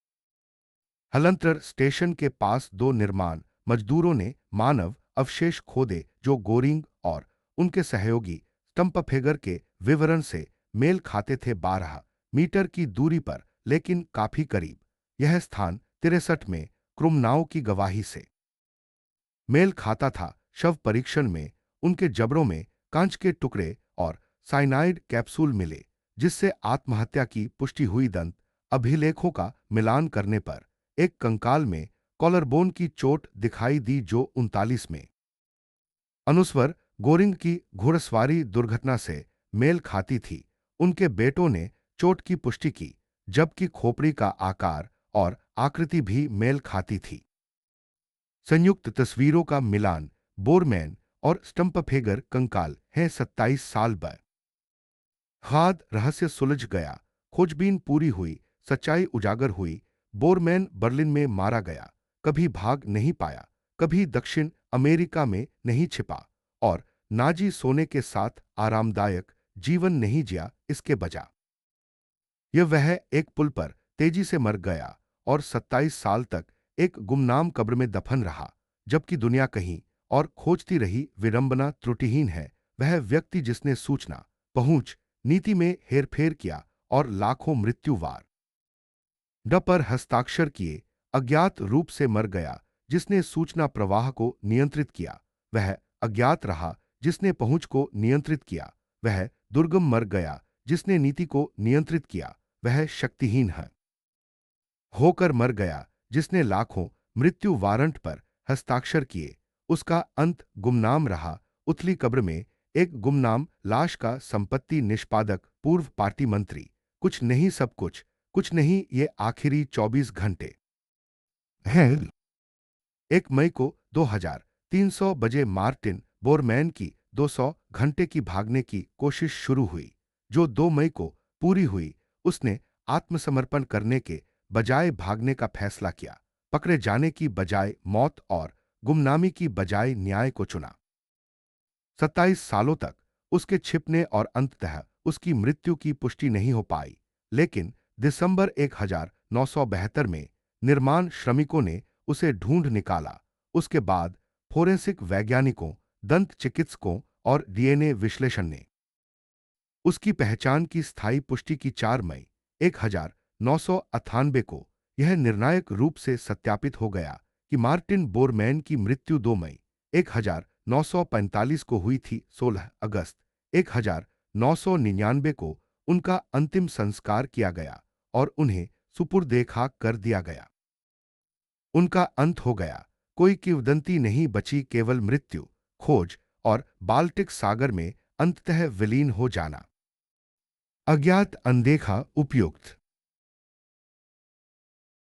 हलंतर स्टेशन के पास दो निर्माण मजदूरों ने मानव अवशेष खोदे जो गोरिंग और उनके सहयोगी स्टम्पफेगर के विवरण से मेल खाते थे। 12 मीटर की दूरी पर, लेकिन काफी करीब। यह स्थान 63 में क्रुमनाओ की गवाही से मेल खाता था। शव परीक्षण में उनके जबड़ों में कांच के टुकड़े और साइनाइड कैप्सूल मिले, जिससे आत्महत्या की पुष्टि हुई। दंत अभिलेखों का मिलान करने पर एक कंकाल में कॉलरबोन की चोट दिखाई दी जो 39 में अनुस्वर गोरिंग की घुड़सवारी दुर्घटना से मेल खाती थी। उनके बेटों ने चोट की पुष्टि की, जबकि खोपड़ी का आकार और आकृति भी मेल खाती थी। संयुक्त तस्वीरों का मिलान बोरमैन और स्टम्पफेगर कंकाल है। 27 साल बाद रहस्य सुलझ गया, खोजबीन पूरी हुई, सच्चाई उजागर हुई। बोरमैन बर्लिन में मारा गया, कभी भाग नहीं पाया, कभी दक्षिण अमेरिका में नहीं छिपा और नाजी सोने के साथ आरामदायक जीवन नहीं जिया। इसके बजाय वह एक पुल पर तेजी से मर गया और 27 साल तक एक गुमनाम कब्र में दफन रहा, जबकि दुनिया कहीं और खोजती रही। विडंबना त्रुटिहीन है वह व्यक्ति जिसने सूचना पहुंच नीति में हेरफेर किया और लाखों मृत्युवार ड पर हस्ताक्षर किए। अज्ञात रूप से मर गया जिसने सूचना प्रवाह को नियंत्रित किया, वह अज्ञात रहा जिसने पहुंच को नियंत्रित किया। वह दुर्गम मर गया जिसने नीति को नियंत्रित किया, वह शक्तिहीन है होकर मर गया जिसने लाखों मृत्यु वारंट पर हस्ताक्षर किए। उसका अंत गुमनाम रहा, उथली कब्र में एक गुमनाम लाश का संपत्ति निष्पादक पूर्व पार्टी मंत्री। कुछ नहीं सब कुछ, कुछ नहीं ये आखिरी 24 घंटे हैं। 1 मई को 2300 बजे मार्टिन बोरमैन की 200 घंटे की भागने की कोशिश शुरू हुई, जो 2 मई को पूरी हुई। उसने आत्मसमर्पण करने के बजाय भागने का फैसला किया, पकड़े जाने की बजाय मौत और गुमनामी की बजाय न्याय को चुना। 27 सालों तक उसके छिपने और अंततः उसकी मृत्यु की पुष्टि नहीं हो पाई, लेकिन दिसंबर 1972 में निर्माण श्रमिकों ने उसे ढूंढ निकाला। उसके बाद फोरेंसिक वैज्ञानिकों, दंत चिकित्सकों और डीएनए विश्लेषण ने उसकी पहचान की स्थायी पुष्टि की। 4 मई 1998 को यह निर्णायक रूप से सत्यापित हो गया कि मार्टिन बोरमैन की मृत्यु 2 मई 1945 को हुई थी। 16 अगस्त 1999 को उनका अंतिम संस्कार किया गया और उन्हें सुपुर्दे खाक कर दिया गया। उनका अंत हो गया, कोई किंवदंती नहीं बची, केवल मृत्यु, खोज और बाल्टिक सागर में अंततः विलीन हो जाना। अज्ञात, अनदेखा, उपयुक्त।